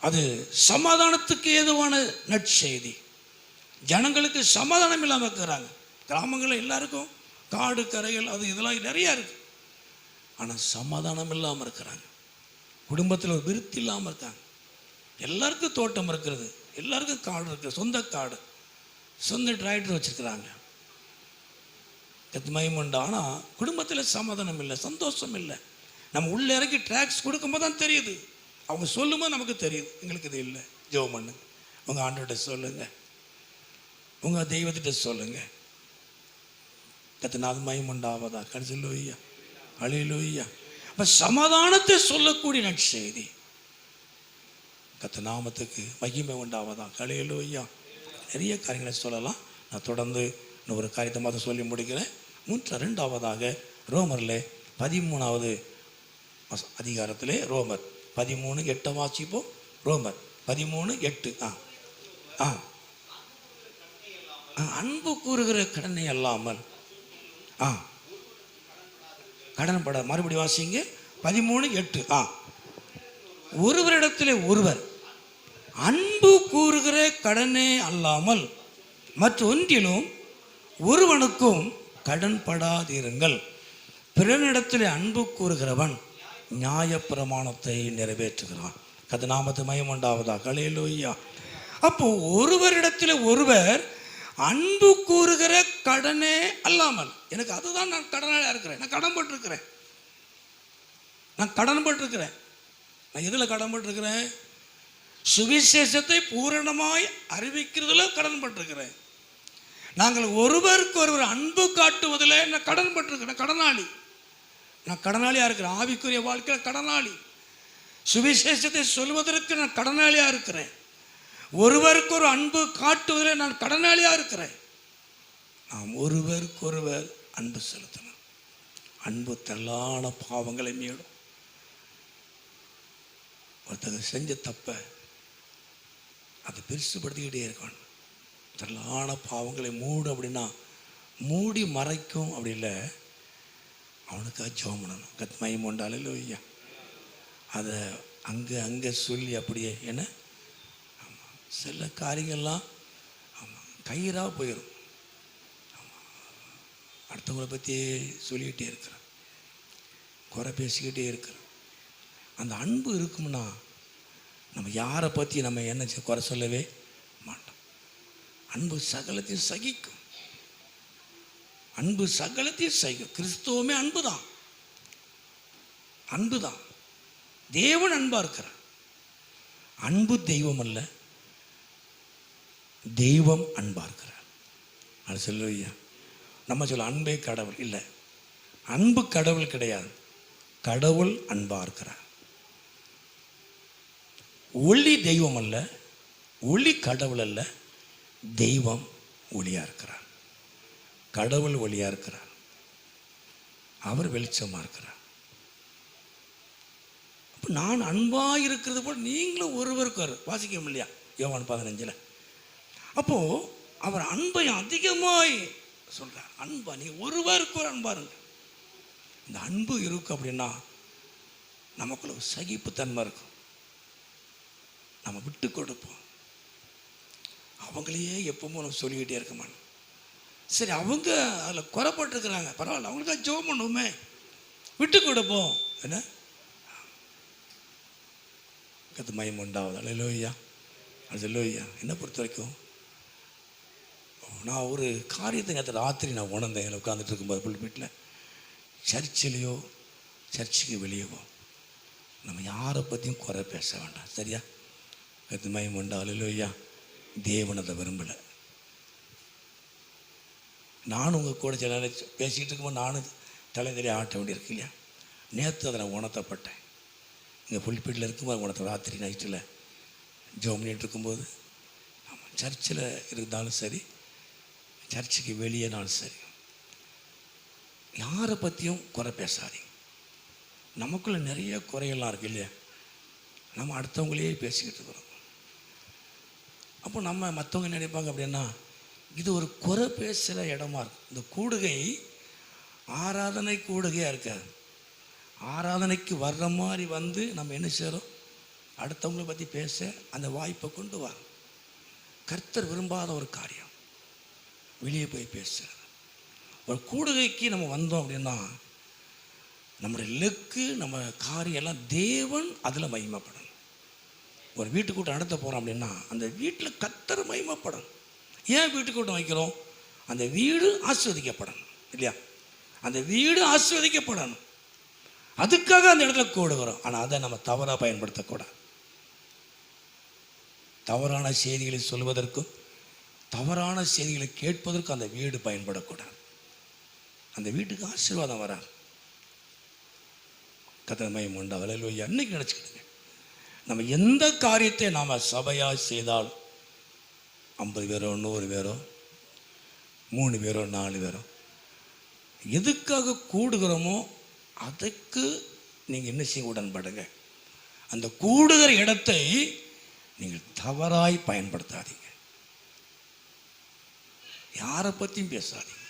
B: அது சமாதானத்துக்கு ஏதுவான நற்செய்தி. ஜனங்களுக்கு சமாதானம் இல்லாமல் இருக்கிறாங்க. கிராமங்களில் எல்லாருக்கும் காடு கரைகள் அது இதெல்லாம் நிறையா இருக்கு. ஆனால் சமாதானம் இல்லாமல் இருக்கிறாங்க. குடும்பத்தில் ஒரு விருத்தி இல்லாமல் இருக்காங்க. எல்லாருக்கும் தோட்டம் இருக்கிறது, எல்லாருக்கும் காடு இருக்குது, சொந்த காடு, சொந்த டிராக்டர் வச்சுருக்கிறாங்க. மகிமுண்டா. ஆனால் குடும்பத்தில் சமாதானம் இல்லை, சந்தோஷம் இல்லை. நம்ம உள்ளே இறக்கி ட்ராக்ஸ் கொடுக்கும்போது தான் தெரியுது, அவங்க சொல்லும்போது நமக்கு தெரியுது எங்களுக்கு இது இல்லை. ஜெபம் பண்ணுங்க, உங்கள் ஆண்டவர்கிட்ட சொல்லுங்கள், உங்கள் தெய்வத்திட்ட சொல்லுங்கள். கர்த்தருக்கு மகிமை உண்டாவதாக. ஹல்லேலூயா, ஹல்லேலூயா. அப்ப சமாதானத்தை சொல்லக்கூடிய நற்செய்தி. கர்த்தர் நாமத்துக்கு மகிமை உண்டாவதாக. ஹல்லேலூயா. நிறைய காரியங்களை சொல்லலாம். நான் தொடர்ந்து இன்னொரு காரியத்தை மாத்திரம் சொல்லி முடிக்கிறேன். ரெண்டாவதாக ரோமரில் 13வது அதிகாரத்திலே ரோமர் 13:8 வாசிப்போம். ரோமர் 13:8. அன்பு கூறுகிற கடனை அல்லாமல் கடன் பட. மறுபடி வாசிங்க 13:8. ஒருவரிடத்திலே ஒருவர் அன்பு கூறுகிற கடனே அல்லாமல் மற்றொன்றிலும் ஒருவனுக்கும் கடன் படாதிருங்கள். பிறனிடத்திலே அன்பு கூறுகிறவன் நியாயப்பிரமாணத்தை நிறைவேற்றுகிறான். கர்த்தர் நாமத்துக்கு மகிமை உண்டாவதாக. ஹல்லேலூயா. அப்போ ஒருவரிடத்தில் ஒருவர் அன்பு கூறுகிற கடனே அல்லாமல். எனக்கு அதுதான் நான் கடனாளியாக இருக்கிறேன். நான் கடன் பட்டிருக்கிறேன். நான் எதில் கடன் பட்டிருக்கிறேன்? சுவிசேஷத்தை பூரணமாய் அறிவிக்கிறதுல கடன் பட்டிருக்கிறேன். நாங்கள் ஒருவருக்கு ஒருவர் அன்பு காட்டுவதில் நான் கடன் பட்டிருக்கிறேன். கடனாளி. நான் கடனாளியாக இருக்கிறேன். ஆவிக்குரிய வாழ்க்கையில் கடனாளி. சுவிசேஷத்தை சொல்வதற்கு நான் கடனாளியாக இருக்கிறேன். ஒருவருக்கு ஒரு அன்பு காட்டுவதில் நான் கடனாளியாக இருக்கிறேன். நாம் ஒருவருக்கு ஒருவர் அன்பு செலுத்தணும். அன்பு தள்ளான பாவங்களை மீடும். ஒருத்தர் செஞ்ச தப்ப அதை பெருசுபடுத்திக்கிட்டே இருக்கணும். தள்ளான பாவங்களை மூடும் அப்படின்னா மூடி மறைக்கும். அப்படி இல்லை, அவனுக்காக ஜெபம் பண்ணணும். கர்த்தருக்கு மகிமை உண்டாவதாக. ஹல்லேலூயா. அதை அங்கே சொல்லி அப்படியே என்ன சில காரியங்கள்லாம் கயிறாக போயிடும். அடுத்தவங்களை பற்றி சொல்லிக்கிட்டே இருக்கிறேன், குறை பேசிக்கிட்டே இருக்கிறேன். அந்த அன்பு இருக்கும்னா நம்ம யாரை பற்றி நம்ம என்ன குறை சொல்லவே மாட்டோம். அன்பு சகலத்தையும் சகிக்கும். அன்பு சகலத்தையும் சகிக்கும். கிறிஸ்துவமே அன்பு தான். அன்பு தான். தேவன் அன்பா இருக்கிறார். அன்பு தெய்வம் அல்ல, தெய்வம் அன்பா இருக்கிறார். அது சொல்லுவையா. நம்ம சொல்ல அன்பே கடவுள் இல்லை. அன்பு கடவுள் கிடையாது. கடவுள் அன்பா இருக்கிறார். ஒளி தெய்வம் அல்ல, ஒளி கடவுள் அல்ல, தெய்வம் ஒளியா இருக்கிறார். கடவுள் ஒளியா இருக்கிறார். அவர் வெளிச்சமா இருக்கிறார். அப்போ நான் அன்பா இருக்கிறது போல் நீங்களும் ஒருவருக்கு வாசிக்க இல்லையா யோவான் 15. அப்போ அவர் அன்பை அதிகமாய் சொல்றார். அன்பா நீ ஒருவருக்கு ஒரு அன்பா இருங்க. இந்த அன்பு இருக்கு அப்படின்னா நமக்குள்ள ஒரு சகிப்புத்தன்மை இருக்கும். நம்ம விட்டு கொடுப்போம். அவங்களையே எப்பவும் நம்ம சொல்லிக்கிட்டே இருக்க மாட்டோம். சரி, அவங்க அதில் குறைப்பட்டுருக்குறாங்க, பரவாயில்ல, அவங்களுக்காக ஜெபம் பண்ணுவோமே, விட்டு கொடுப்போம். என்ன கர்த்தருக்கு மகிமை உண்டாவதாக. ஹல்லேலூயா, ஹல்லேலூயா. என்னை பொறுத்த வரைக்கும் நான் ஒரு காரியத்தை நேற்று ராத்திரி நான் உணர்ந்தேன். உட்காந்துட்டு இருக்கும்போது வீட்டில் சர்ச்சிலேயோ சர்ச்சுக்கு வெளியவோ நம்ம யாரை பற்றியும் குறை பேச வேண்டாம். சரியா? கர்த்தருக்கு மகிமை உண்டாவதாக. ஹல்லேலூயா. தேவன் அதை விரும்பலை. நானும் உங்கள் கூட சில பேசிகிட்டு இருக்கும்போது நானும் தலைதறி ஆட்ட வேண்டியிருக்கு இல்லையா? நேற்று அதை நான் உணர்த்தப்பட்டேன். இங்கே புல்பீட்டில் இருக்கும்போது உணர்த்த ராத்திரி நைட்டில் ஜெபம் பண்ணிட்டு இருக்கும்போது, ஆமாம், சர்ச்சில் இருந்தாலும் சரி, சர்ச்சுக்கு வெளியேனாலும் சரி, யாரை பற்றியும் குறை பேசாதீங்க. நமக்குள்ளே நிறைய குறையெல்லாம் இருக்குது இல்லையா? நம்ம அடுத்தவங்களையே பேசிக்கிட்டு இருக்கிறோம். அப்போ நம்ம மற்றவங்க நினைப்பாங்க அப்படின்னா இது ஒரு குறை பேசுகிற இடமா இருக்கும். இந்த கூடுகை ஆராதனை கூடுகையாக இருக்காது. ஆராதனைக்கு வர்ற மாதிரி வந்து நம்ம என்ன செய்கிறோம், அடுத்தவங்களை பற்றி பேச அந்த வாய்ப்பை கொண்டு வரோம். கர்த்தர் விரும்பாத ஒரு காரியம் வெளியே போய் பேசுகிறது. ஒரு கூடுகைக்கு நம்ம வந்தோம் அப்படின்னா நம்முடைய இலக்கு, நம்ம காரியம் எல்லாம் தேவன் அதில் மகிமைப்படணும். ஒரு வீட்டுக்கூட்டம் நடத்த போகிறோம் அப்படின்னா அந்த வீட்டில் கர்த்தர் மகிமைப்படணும். ஏன் வீட்டுக்கூட்டம் வைக்கிறோம்? அந்த வீடு ஆஸ்வதிக்கப்படணும் இல்லையா? அந்த வீடு ஆஸ்வதிக்கப்படணும். அதுக்காக அந்த இடத்துல கூடுகிறோம். ஆனால் அதை நம்ம தவறாக பயன்படுத்தக்கூடாது. தவறான செய்திகளை சொல்வதற்கும் தவறான செய்திகளை கேட்பதற்கும் அந்த வீடு பயன்படக்கூடாது. அந்த வீட்டுக்கு ஆசீர்வாதம் வராது. கர்த்தர் மகிமை உண்டாவதாக. அல்லேலூயா. இன்னைக்கு நினச்சிக்கிடுங்க, நம்ம எந்த காரியத்தை நாம் சபையாக செய்தால் 50 பேரோ 100 பேரோ 3 பேரோ 4 பேரோ எதுக்காக கூடுகிறோமோ அதுக்கு நீங்கள் என்ன செய்ய உடன்படுங்க. அந்த கூடுகிற இடத்தை நீங்கள் தவறாய் பயன்படுத்தாதீங்க. யாரை பற்றியும் பேசாதீங்க.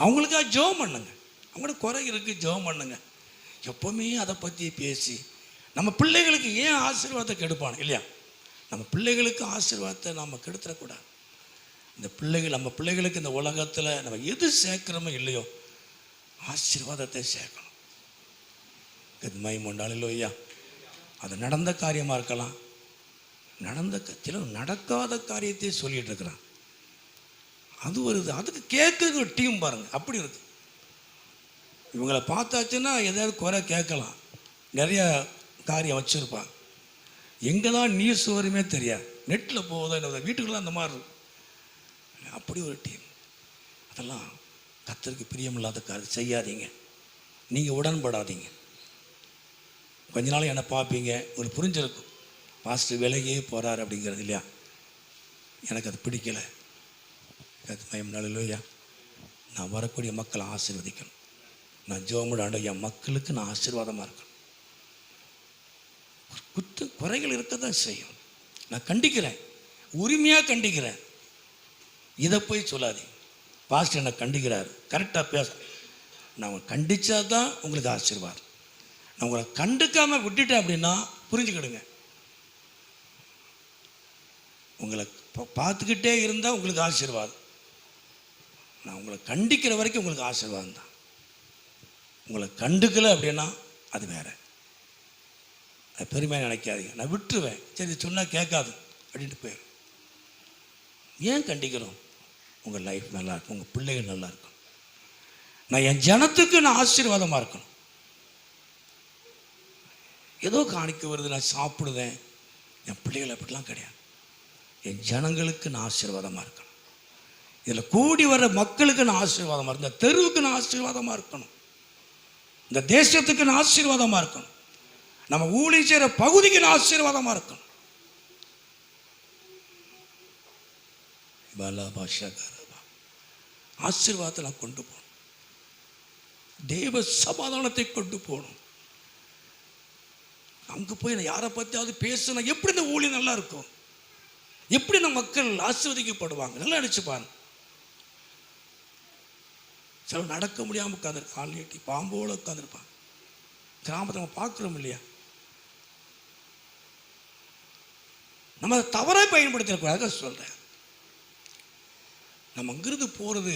B: அவங்களுக்காக ஜெபம் பண்ணுங்க. அவங்களோட குறை இருக்குது, ஜெபம் பண்ணுங்க. எப்போவுமே அதை பற்றி பேசி நம்ம பிள்ளைகளுக்கு ஏன் ஆசீர்வாதத்தை கெடுப்பானு இல்லையா? நம்ம பிள்ளைகளுக்கு ஆசீர்வாதத்தை நம்ம கெடுத்துடக்கூடாது. இந்த பிள்ளைகள், நம்ம பிள்ளைகளுக்கு இந்த உலகத்தில் நம்ம எது சேர்க்குறோமோ இல்லையோ ஆசீர்வாதத்தை சேர்க்கணும். மகிமைண்டாலும் ஐயா, அது நடந்த காரியமாக இருக்கலாம், நடக்காத காரியத்தை சொல்லிட்டு இருக்கிறான். அது ஒரு அதுக்கு கேட்குறது ஒரு டீம் பாருங்கள், அப்படி இருக்கு. இவங்களை பார்த்தாச்சுன்னா எதாவது குறை கேட்கலாம், நிறைய காரியம் வச்சுருப்பாங்க. எங்கே தான் நியூஸ் வருமே தெரியாது, நெட்டில் போகுதோ என்ன, வீட்டுக்குள்ளே அந்த மாதிரி இருக்கும். அப்படி ஒரு டீம். அதெல்லாம் கர்த்தருக்கு பிரியமில்லாத காரியம் செய்யாதீங்க. நீங்கள் உடன்படாதீங்க. கொஞ்ச நாள் என்னை பார்ப்பீங்க, உங்களுக்கு புரிஞ்சிருக்கும், பாஸ்டர் விலகியே போகிறார் அப்படிங்கிறது இல்லையா? எனக்கு அது பிடிக்கலை. அது மயம்னாலையா நான் வரக்கூடிய மக்களை ஆசீர்வதிக்கணும். நான் ஜோமுடாண்ட என் மக்களுக்கு நான் ஆசீர்வாதமாக இருக்கணும். குறைகள் இருக்க தான் செய்யும். நான் கண்டிக்கிறேன், உரிமையாக கண்டிக்கிறேன். இதை போய் சொல்லாதீங்க, பாஸ்டர் என்னை கண்டிக்கிறார், கரெக்டாக பேச. நான் கண்டித்தா தான் உங்களுக்கு ஆசீர்வாதம். நான் உங்களை கண்டுக்காமல் விட்டுட்டேன் அப்படின்னா புரிஞ்சுக்கிடுங்க. உங்களை பார்த்துக்கிட்டே இருந்தால் உங்களுக்கு ஆசீர்வாதம். நான் உங்களை கண்டிக்கிற வரைக்கும் உங்களுக்கு ஆசீர்வாதம் தான். உங்களை கண்டுக்கலை அப்படின்னா அது வேறு. அது பெருமையாக நினைக்காதீங்க. நான் விட்டுருவேன், சரி சொன்னால் கேட்காது அப்படின்ட்டு போயிடும். ஏன் கண்டிக்கிறோம்? உங்கள் லைஃப் நல்லா இருக்கும், உங்கள் பிள்ளைகள் நல்லா இருக்கும். நான் என் ஜனத்துக்கு நான் ஆசீர்வாதமாக இருக்கணும். ஏதோ காணிக்க வருது, நான் சாப்பிடுவேன், என் பிள்ளைகள் அப்படிலாம் கிடையாது. என் ஜனங்களுக்கு நான் ஆசீர்வாதமாக இருக்கணும். இதில் கூடி வர்ற மக்களுக்கு நான் ஆசீர்வாதமாக இருக்கணும். இந்த தெருவுக்கு நான் ஆசீர்வாதமாக இருக்கணும். இந்த தேசத்துக்கு நான் ஆசீர்வாதமாக இருக்கணும். நம்ம ஊழியம் செய்கிற பகுதிக்கு நான் ஆசீர்வாதமாக இருக்கணும். ஆசீர்வாதத்தை நான் கொண்டு போகணும். தேவ சமாதானத்தை கொண்டு போகணும். அங்கே போய் நான் யாரை பற்றியாவது பேசுனா எப்படி இந்த ஊழியம் நல்லா இருக்கும், எப்படி நம்ம மக்கள் ஆசீர்வதிக்கப்படுவாங்க. நல்லா நினச்சிப்பாங்க. சில நடக்க முடியாமல் உட்காந்துருக்கு, கால் நீட்டி பாம்போடு உட்காந்துருப்பாங்க. கிராமத்தை நம்ம பார்க்குறோம் இல்லையா? நம்ம அதை தவறாக பயன்படுத்திடக்கூடாது சொல்கிறேன். நம்ம அங்கிருந்து போகிறது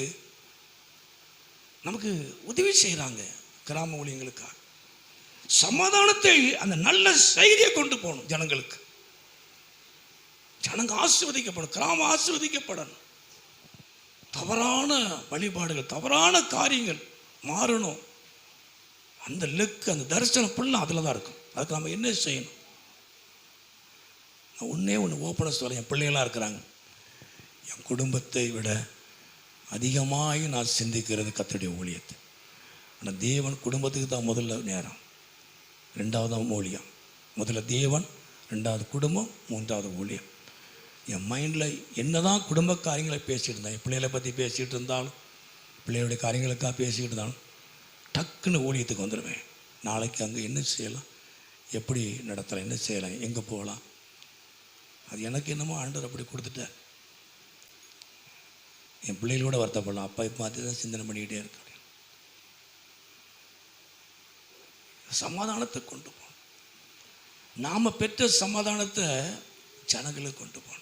B: நமக்கு உதவி செய்கிறாங்க. கிராம ஊழியங்களுக்காக சமாதானத்தை, அந்த நல்ல செய்தியை கொண்டு போகணும் ஜனங்களுக்கு. ஜனங்க ஆசீர்வதிக்கப்படும், கிராமம் ஆசீர்வதிக்கப்படணும். தவறான வழிபாடுகள், தவறான காரியங்கள் மாறணும். அந்த லெக்கு, அந்த தரிசனம் ஃபுல்லாக அதில் தான் இருக்கும். அதுக்கு நம்ம என்ன செய்யணும்? நான் ஒன்று ஓப்பனாக சொல்ல, என் பிள்ளைகளாக இருக்கிறாங்க. என் குடும்பத்தை விட அதிகமாக நான் சிந்திக்கிறது கர்த்தருடைய ஊழியத்தை. ஆனால் தேவன் குடும்பத்துக்கு தான் முதல்ல நேரம், ரெண்டாவது ஊழியம். முதல்ல தேவன், ரெண்டாவது குடும்பம், மூன்றாவது ஊழியம். என் மைண்டில் என்ன தான் குடும்ப காரியங்களை பேசிகிட்டு இருந்தேன், என் பிள்ளைகளை பற்றி பேசிகிட்டு இருந்தாலும், பிள்ளைகளுடைய காரியங்களுக்காக பேசிக்கிட்டு இருந்தாலும் டக்குன்னு ஊழியத்துக்கு வந்துடுவேன். நாளைக்கு அங்கே என்ன செய்யலாம், எப்படி நடத்தலாம், என்ன செய்யலாம், எங்கே போகலாம். அது எனக்கு என்னமோ ஆண்டவர் அப்படி கொடுத்துட்டார். என் பிள்ளைகளோட வருத்தப்படலாம், அப்பா இப்போ பார்த்து தான் சிந்தனை பண்ணிக்கிட்டே இருக்க. சமாதானத்தை கொண்டு போகணும். நாம் பெற்ற சமாதானத்தை ஜனங்களுக்கு கொண்டு போகணும்.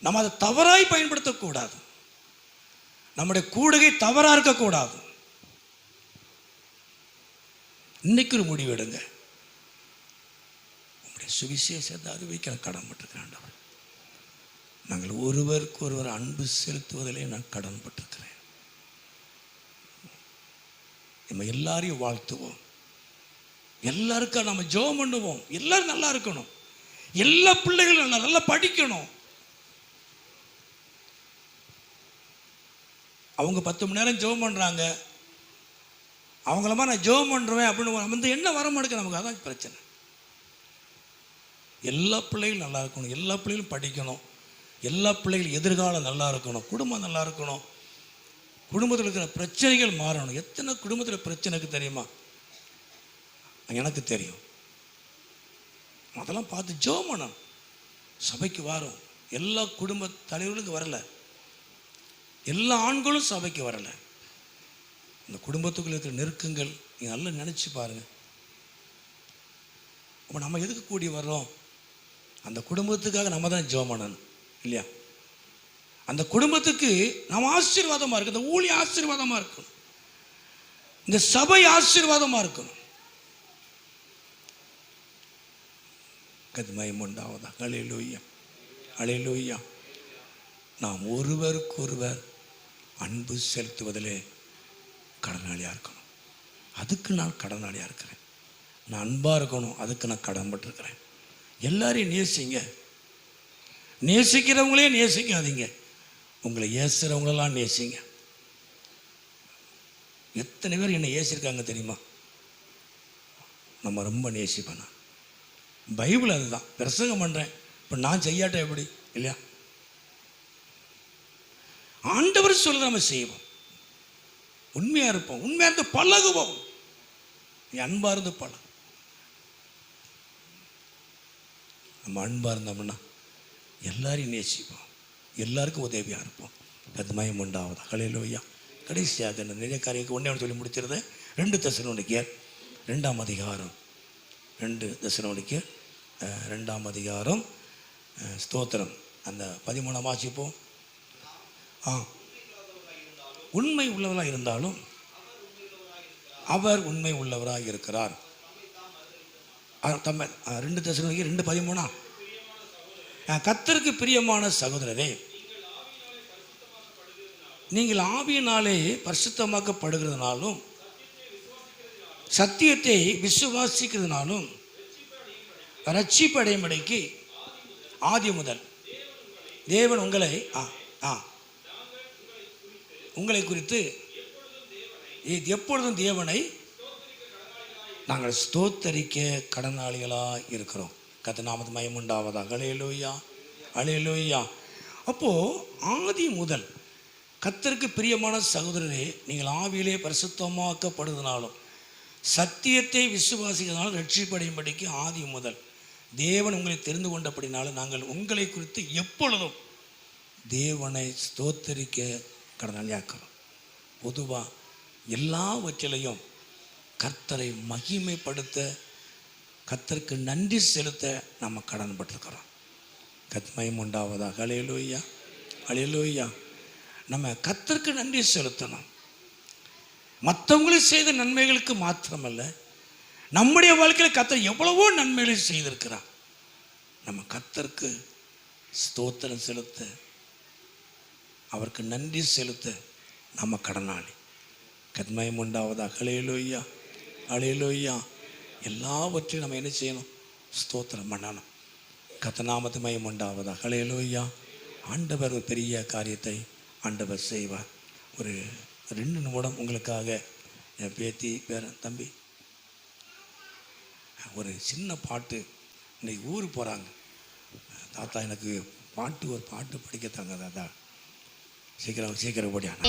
B: நம்ம அதை தவறாய் பயன்படுத்தக்கூடாது. நம்முடைய கூடுகை தவறாக இருக்கக்கூடாது. இன்னைக்கு ஒரு முடிவு எடுங்க. உங்களுடைய சுவிசேஷத்தை அறிவிக்க கடன்பட்டிருக்கிறேன். நாங்கள் ஒருவருக்கு ஒருவர் அன்பு செலுத்துவதிலே நான் கடன்பட்டிருக்கிறேன். நம்ம எல்லாரையும் வாழ்த்துவோம். எல்லாருக்கும் நம்ம ஜெபம் பண்ணுவோம். எல்லாரும் நல்லா இருக்கணும். எல்லா பிள்ளைகளும் நல்லா படிக்கணும். அவங்க 10 மணி நேரம் ஜெபம் பண்ணுறாங்க, அவங்கள மாதிரி நான் ஜெபம் பண்ணுறேன் அப்படின்னு வந்து என்ன வர மாட்டேங்குது நமக்கு. அதான் பிரச்சனை. எல்லா பிள்ளைகளும் நல்லா இருக்கணும், எல்லா பிள்ளைகளும் படிக்கணும், எல்லா பிள்ளைகளும் எதிர்காலம் நல்லா இருக்கணும், குடும்பம் நல்லா இருக்கணும், குடும்பத்தில் இருக்கிற பிரச்சனைகள் மாறணும். எத்தனை குடும்பத்தில் பிரச்சனைக்கு தெரியுமா? எனக்கு தெரியும். அதெல்லாம் பார்த்து ஜெபம் பண்ணணும். சபைக்கு வரும் எல்லா குடும்ப தலைவர்களுக்கு வரல, எல்லா ஆண்களும் சபைக்கு வரல. இந்த குடும்பத்துக்குள்ள இருக்கிற நெருக்கங்கள் நீங்கள் நல்லா நினச்சி பாருங்கள். அப்போ நம்ம எதுக்கு கூடி வர்றோம்? அந்த குடும்பத்துக்காக நம்ம தான் ஜெபம் பண்ணணும் இல்லையா? அந்த குடும்பத்துக்கு நம்ம ஆசீர்வாதமாக இருக்கு, இந்த ஊழிய ஆசீர்வாதமாக இருக்கணும், இந்த சபை ஆசீர்வாதமாக இருக்கணும். கதிமயம் உண்டாவதா. அல்லேலூயா, அல்லேலூயா. நாம் ஒருவருக்கொருவர் அன்பு செலுத்துவதிலே கடனாளியாக இருக்கணும். அதுக்கு நான் கடனாளியாக இருக்கிறேன். நான் அன்பாக இருக்கணும், அதுக்கு நான் கடன்பட்டிருக்கிறேன். எல்லாரையும் நேசிங்க. நேசிக்கிறவங்களே நேசிக்காதீங்க, உங்களை ஏசுகிறவங்களெல்லாம் நேசிங்க. எத்தனை பேர் என்னை ஏசிருக்காங்க தெரியுமா? நம்ம ரொம்ப நேசிப்பேன். பைபிள் அதுதான். பிரசங்கம் பண்ணுறேன், இப்போ நான் செய்யாட்ட எப்படி இல்லையா? ஆண்டவர் சொல்ல நம்ம செய்வோம், உண்மையாக இருப்போம், உண்மையாக இருந்து பழகுவோம். நீ அன்பாக இருந்து பழகு. நம்ம அன்பாக இருந்தோம்னா எல்லாரையும் நேசிப்போம், எல்லாருக்கும் உதவியாக இருப்போம். கத்மயம் உண்டாவதா. அல்லேலூயா. கடைசியாக நிறைய காரியத்துக்கு ஒன்றே சொல்லி முடிச்சிருது. 2 தெசலோனிக்கேயர் 2ஆம் அதிகாரம், 2 தெசலோனிக்கேயர் 2ஆம் அதிகாரம், ஸ்தோத்திரம், அந்த 13ஆம் வாசிப்போம். உண்மை உள்ளவராக இருந்தாலும் அவர் உண்மை உள்ளவராக இருக்கிறார். 2 தெசலோனிக்கேயர் 2:13. கர்த்தருக்கு பிரியமான சகோதரரே, நீங்கள் ஆவியினாலே பரிசுத்தமாக்கப்படுகிறதுனாலும் சத்தியத்தை விசுவாசிக்கிறதுனாலும் ரட்சிப்படையும்படிக்கு ஆதி முதல் தேவன் உங்களை குறித்து எப்பொழுதும் தேவனை நாங்கள் ஸ்தோத்தரிக்க கடனாளிகளாக இருக்கிறோம். கர்த்தர் நாமத்துக்கு மகிமை உண்டாவதாக. அல்லேலூயா, அல்லேலூயா. அப்போது ஆதி முதல் கர்த்தருக்கு பிரியமான சகோதரரே, நீங்கள் ஆவியிலே பரிசுத்தமாக்கப்படுவதனாலும் சத்தியத்தை விசுவாசிக்கிறதுனாலும் ரட்சிப்படையும்படிக்கு ஆதி முதல் தேவன் உங்களை தெரிந்து கொண்டபடினாலும் நாங்கள் உங்களை குறித்து எப்பொழுதும் தேவனை ஸ்தோத்தரிக்க கடனாளியாக்கிறோம். பொதுவாக எல்லாவற்றிலையும் கர்த்தரை மகிமைப்படுத்த, கர்த்தருக்கு நன்றி செலுத்த நம்ம கடன்பட்டிருக்கிறோம். கத்மயம் உண்டாவதாக. அல்லேலூயா, அல்லேலூயா. நம்ம கர்த்தருக்கு நன்றி செலுத்தணும். மற்றவங்களுக்கு செய்த நன்மைகளுக்கு மாத்திரமல்ல, நம்முடைய வாழ்க்கையில் கர்த்தர் எவ்வளவோ நன்மைகளை செய்திருக்கிறார். நம்ம கர்த்தருக்கு ஸ்தோத்திரம் செலுத்த, அவருக்கு நன்றி செலுத்த நம்ம கடனாளி. கத்மயம் உண்டாவதாக. அல்லேலூயா, அல்லேலூயா. எல்லாவற்றையும் நம்ம என்ன செய்யணும்? ஸ்தோத்திரம் பண்ணணும். கர்த்தர் நாமத்துக்கு மகிமை உண்டாவதாக. அல்லேலூயா. ஆண்டவர் ஒரு பெரிய காரியத்தை ஆண்டவர் செய்வார். ஒரு 2 நிமிடம் உங்களுக்காக என் பேத்தி பேரன் தம்பி ஒரு சின்ன பாட்டு. இன்னைக்கு ஊருக்கு போகிறாங்க. தாத்தா எனக்கு ஒரு பாட்டு படிக்கத்தாங்க தாத்தா. சீக்கிரம் ஓடியானா.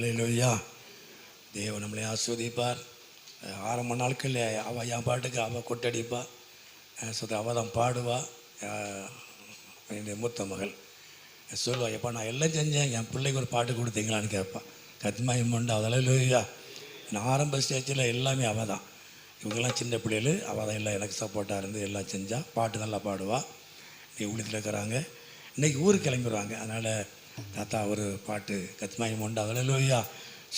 B: அல்லேலூயா. தேவன் நம்மளை ஆஸ்வதிப்பார். ஆரம்ப நாட்களில் அவள் என் பாட்டுக்கு அவள் கொட்டடிப்பா, அவள் தான் பாடுவா. என்னுடைய மூத்த மகள் சொல்லுவா, எப்பா நான் எல்லாம் செஞ்சேன், என் பிள்ளைக்கு ஒரு பாட்டு கொடுத்தீங்களான்னு கேட்பா. கத்மாயமண்டா அதெல்லாம் இல்லையா. நான் ஆரம்ப ஸ்டேஜில் எல்லாமே அவள் தான். இவங்கெல்லாம் சின்ன பிள்ளைகள், அவள் தான் எல்லாம் எனக்கு சப்போர்ட்டாக இருந்து எல்லாம் செஞ்சால். பாட்டு நல்லா பாடுவாள். ஊழியத்தில் இருக்கிறாங்க. இன்றைக்கி ஊருக்கு கிளம்பிடுவாங்க. அதனால் தாத்தா ஒரு பாட்டு கத்மாயமண்டா அதெல்லாம் இல்லையா.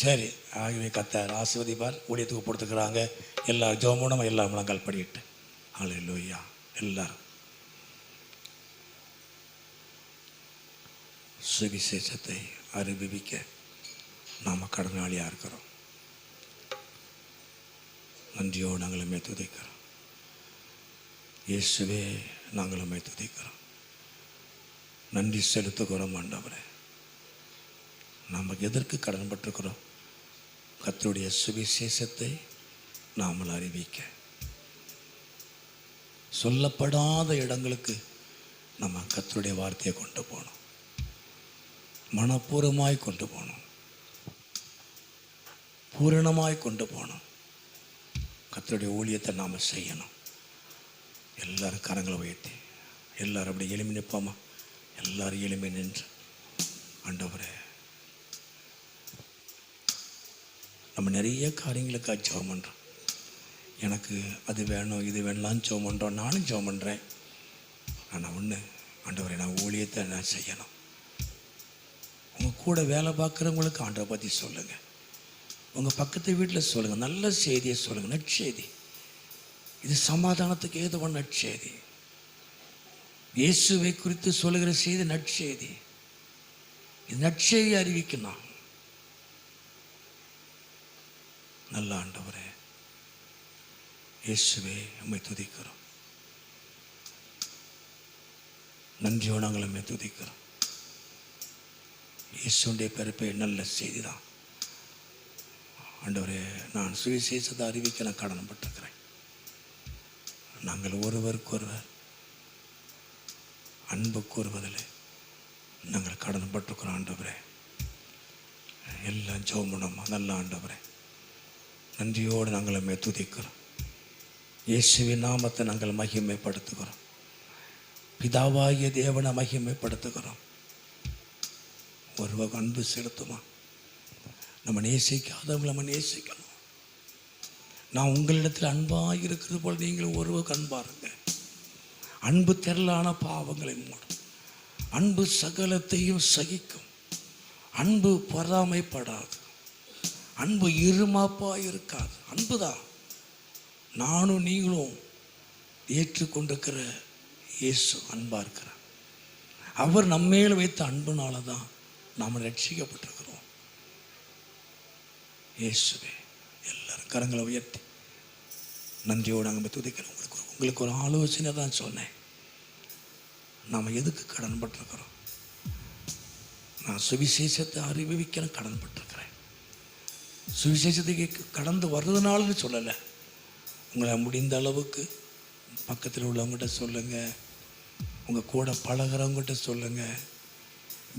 B: சரி, ஆகவே கர்த்தர் ஆசீர்வதிப்பார். ஊழியத்துக்கு கொடுத்துக்கிறாங்க. எல்லா ஜெபமும் எல்லா முழங்கால் படிக்கிட்டு அல்லேலூயா. எல்லாரும் சுவிசேஷத்தை அறிவிக்க நாம் கடனாளியாக இருக்கிறோம். நன்றியோடு நாங்களுமே துதிக்கிறோம். இயேசுவே நாங்களுமே துதிக்கிறோம். நன்றி செலுத்துகிறோம் ஆண்டவரே. நாம் எதற்கு கடன்பட்டிருக்கிறோம்? கர்த்தருடைய சுவிசேஷத்தை நாமல் அறிவிக்க. சொல்லப்படாத இடங்களுக்கு நம்ம கர்த்தருடைய வார்த்தையை கொண்டு போகணும். மனப்பூர்வமாய் கொண்டு போகணும். பூரணமாய் கொண்டு போகணும். கர்த்தருடைய ஊழியத்தை நாம் செய்யணும். எல்லாரும் கரங்களை உயர்த்தி எல்லாரும் அப்படி எளிமை நிற்போமா? எல்லாரும் எளிமை நின்று ஆண்டவரே, நம்ம நிறைய காரியங்களுக்காக ஜெபம் பண்ணுறோம். எனக்கு அது வேணும் இது வேணலான்னு ஜெபம் பண்ணுறோம். நானும் ஜெபம் பண்ணுறேன். ஆனால் ஒன்று, ஆண்டவரே நான் ஊழியத்தை நான் செய்யணும். உங்கள் கூட வேலை பார்க்குறவங்களுக்கு ஆண்டவரை பற்றி சொல்லுங்கள். உங்கள் பக்கத்து வீட்டில் சொல்லுங்கள். நல்ல செய்தியை சொல்லுங்கள். நற்செய்தி. இது சமாதானத்துக்கு ஏதுவான நற்செய்தி. இயேசுவை குறித்து சொல்லுகிற செய்தி நற்செய்தி. இது நற்செய்தி அறிவிக்கணும். நல்ல ஆண்டவரே, இயேசுவே உம்மை துதிக்கிறோம். நன்றியோடு நாங்கள் உம்மை துதிக்கிறோம். இயேசுடைய பிறப்பே நல்ல செய்தி தான். ஆண்டவரே, நான் சுவிசேஷத்தை அறிவிக்க நான் கடன்பட்டிருக்கிறேன். நாங்கள் ஒருவருக்கொருவர் அன்பு கூறுவதில் நாங்கள் கடன்பட்டிருக்கிறோம். ஆண்டவரே, எல்லாம் ஜெபம் பண்ணுமா? நல்ல ஆண்டவரே, நன்றியோடு நாங்கள் உம்மை துதிக்கிறோம். இயேசுவின் நாமத்தை நாங்கள் மகிமைப்படுத்துகிறோம். பிதாவாகிய தேவனை மகிமைப்படுத்துகிறோம். ஒருவக அன்பு செலுத்துமா? நம்ம நேசிக்காதவங்களை நம்ம நேசிக்கணும். நான் உங்களிடத்தில் அன்பாக இருக்கிறது போல் நீங்கள் ஒருவருக்கு அன்பாக இருங்க. அன்பு திரளான பாவங்களை மூடும். அன்பு சகலத்தையும் சகிக்கும். அன்பு பொறாமைப்படாது. அன்பு இருமாப்பாக இருக்காது. அன்பு தான். நானும் நீங்களும் ஏற்றுக்கொண்டிருக்கிற இயேசு அன்பாக இருக்கிறார். அவர் நம்மேல வைத்த அன்புனால தான் நாம் ரட்சிக்கப்பட்டிருக்கிறோம். இயேசுவே, எல்லாரும் கரங்களை உயர்த்தி நன்றியோடு நாங்கள் துதிக்கிறோம். உங்களுக்கு ஒரு ஆலோசனை தான் சொன்னேன். நாம் எதுக்கு கடன்பட்டிருக்கிறோம்? நான் சுவிசேஷத்தை அறிவிக்க கடன்பட்டிருக்கிறேன். சுவிசேஷத்துக்கு கடந்து வர்றதுனாலன்னு சொல்லலை. உங்களை முடிந்த அளவுக்கு பக்கத்தில் உள்ளவங்ககிட்ட சொல்லுங்கள். உங்கள் கூட பழகிறவங்ககிட்ட சொல்லுங்கள்.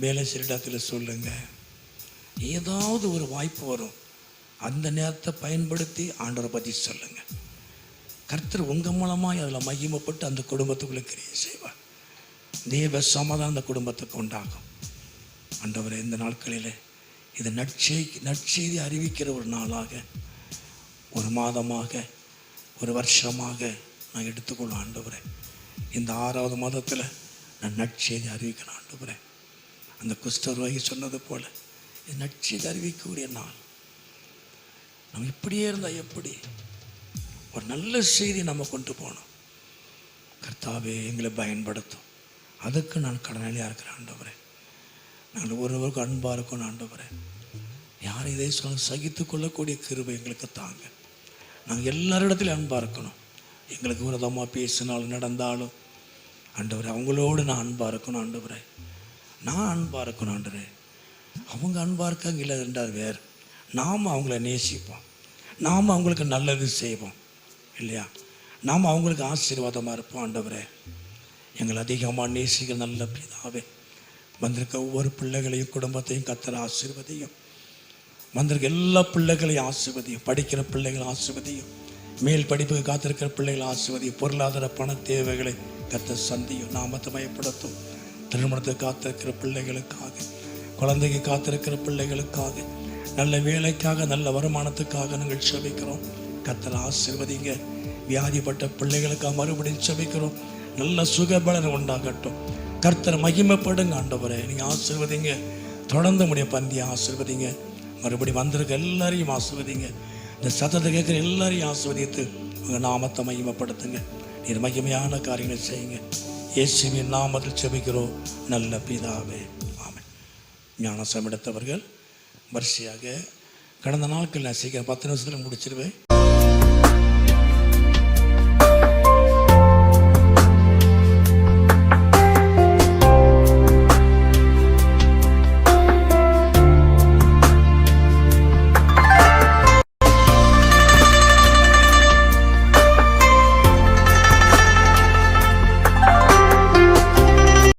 B: வேலை செய்கிற இடத்துல சொல்லுங்கள். ஏதாவது ஒரு வாய்ப்பு வரும். அந்த நேரத்தை பயன்படுத்தி ஆண்டவரை பற்றி சொல்லுங்கள். கர்த்தர் உங்கள் மூலமாக அதில் மகிமைப்பட்டு அந்த குடும்பத்துக்குள்ளே கிரியை செய்வார். தேவ சமாதானம் அந்த குடும்பத்துக்கு உண்டாகும். ஆண்டவரை இந்த நாட்களில் இது நற்செய்தி அறிவிக்கிற ஒரு நாளாக, ஒரு மாதமாக, ஒரு வருஷமாக நான் எடுத்துக்கொள்ள ஆண்டவரே. இந்த 6வது மாதத்தில் நான் நற்செய்தி அறிவிக்கணும் ஆண்டவரே. அந்த குஷ்டரோகி சொன்னது போல் இது நற்செய்தி அறிவிக்கக்கூடிய நாள். நம்ம இப்படியே இருந்தால் எப்படி? ஒரு நல்ல செய்தி நம்ம கொண்டு போகணும். கர்த்தாவே எங்களை பயன்படுத்தும். அதுக்கு நான் கடனாளியாக இருக்கிறேன் ஆண்டவரே. நாங்கள் ஒருவருக்கு அன்பாக இருக்கணும் ஆண்டவரே. யாரும் இதை சொல்ல சகித்து கொள்ளக்கூடிய கிருபை எங்களுக்கு தாங்க. நாங்கள் எல்லாரிடத்துலையும் அன்பாக இருக்கணும். எங்களுக்கு விரதமாக பேசினாலும் நடந்தாலும் ஆண்டவரே அவங்களோடு நான் அன்பாக இருக்கணும் ஆண்டவரே. நான் அன்பாக இருக்கணும் ஆண்டவரே. அவங்க அன்பாக இருக்காங்க இல்லை ரெண்டாவது வேறு. நாம் அவங்கள நேசிப்போம். நாம் அவங்களுக்கு நல்லது செய்வோம் இல்லையா? நாம் அவங்களுக்கு ஆசீர்வாதமாக இருப்போம் ஆண்டவரே. எங்களை அதிகமாக நேசிக்கிற நல்ல பிதாவே, வந்திருக்க ஒவ்வொரு பிள்ளைகளையும் குடும்பத்தையும் கர்த்தர் ஆசீர்வதியும். வந்திருக்க எல்லா பிள்ளைகளையும் ஆசீர்வதியும். படிக்கிற பிள்ளைகளை ஆசீர்வதியும். மேல் படிப்புக்கு காத்திருக்கிற பிள்ளைகளை ஆசீர்வதியும். பொருளாதார பண தேவைகளை கர்த்தர் சந்தியும். நாமத்தை மயப்படுத்தும். திருமணத்துக்கு காத்திருக்கிற பிள்ளைகளுக்காக, குழந்தைக்கு காத்திருக்கிற பிள்ளைகளுக்காக, நல்ல வேலைக்காக, நல்ல வருமானத்துக்காக நாங்கள் செபிக்கிறோம். கர்த்தர் ஆசீர்வதிங்க. வியாதிப்பட்ட பிள்ளைகளுக்காக மறுபடியும் செபிக்கிறோம். நல்ல சுகபலன் உண்டாகட்டும். கர்த்தர் மகிமைப்படுங்க. ஆண்டவரே நீங்கள் ஆசீர்வதிங்க. தொடர்ந்து முடிய பந்தியை ஆசீர்வதிங்க. மறுபடியும் வந்திருக்க எல்லாரையும் ஆசீர்வதிங்க. இந்த சத்தத்தை கேட்குற எல்லாரையும் ஆசீர்வதித்து உங்கள் நாமத்தை மகிமைப்படுத்துங்க. நீர் மகிமையான காரியங்களை செய்யுங்க. இயேசுவின் நாமத்தில் செபிக்கிறோம் நல்ல பிதாவே, ஆமென். ஞானசம் எடுத்தவர்கள் வரிசையாக கடந்த நாட்கள் நான் சீக்கிரம் 10 நிமிஷத்தில் முடிச்சிருவேன்.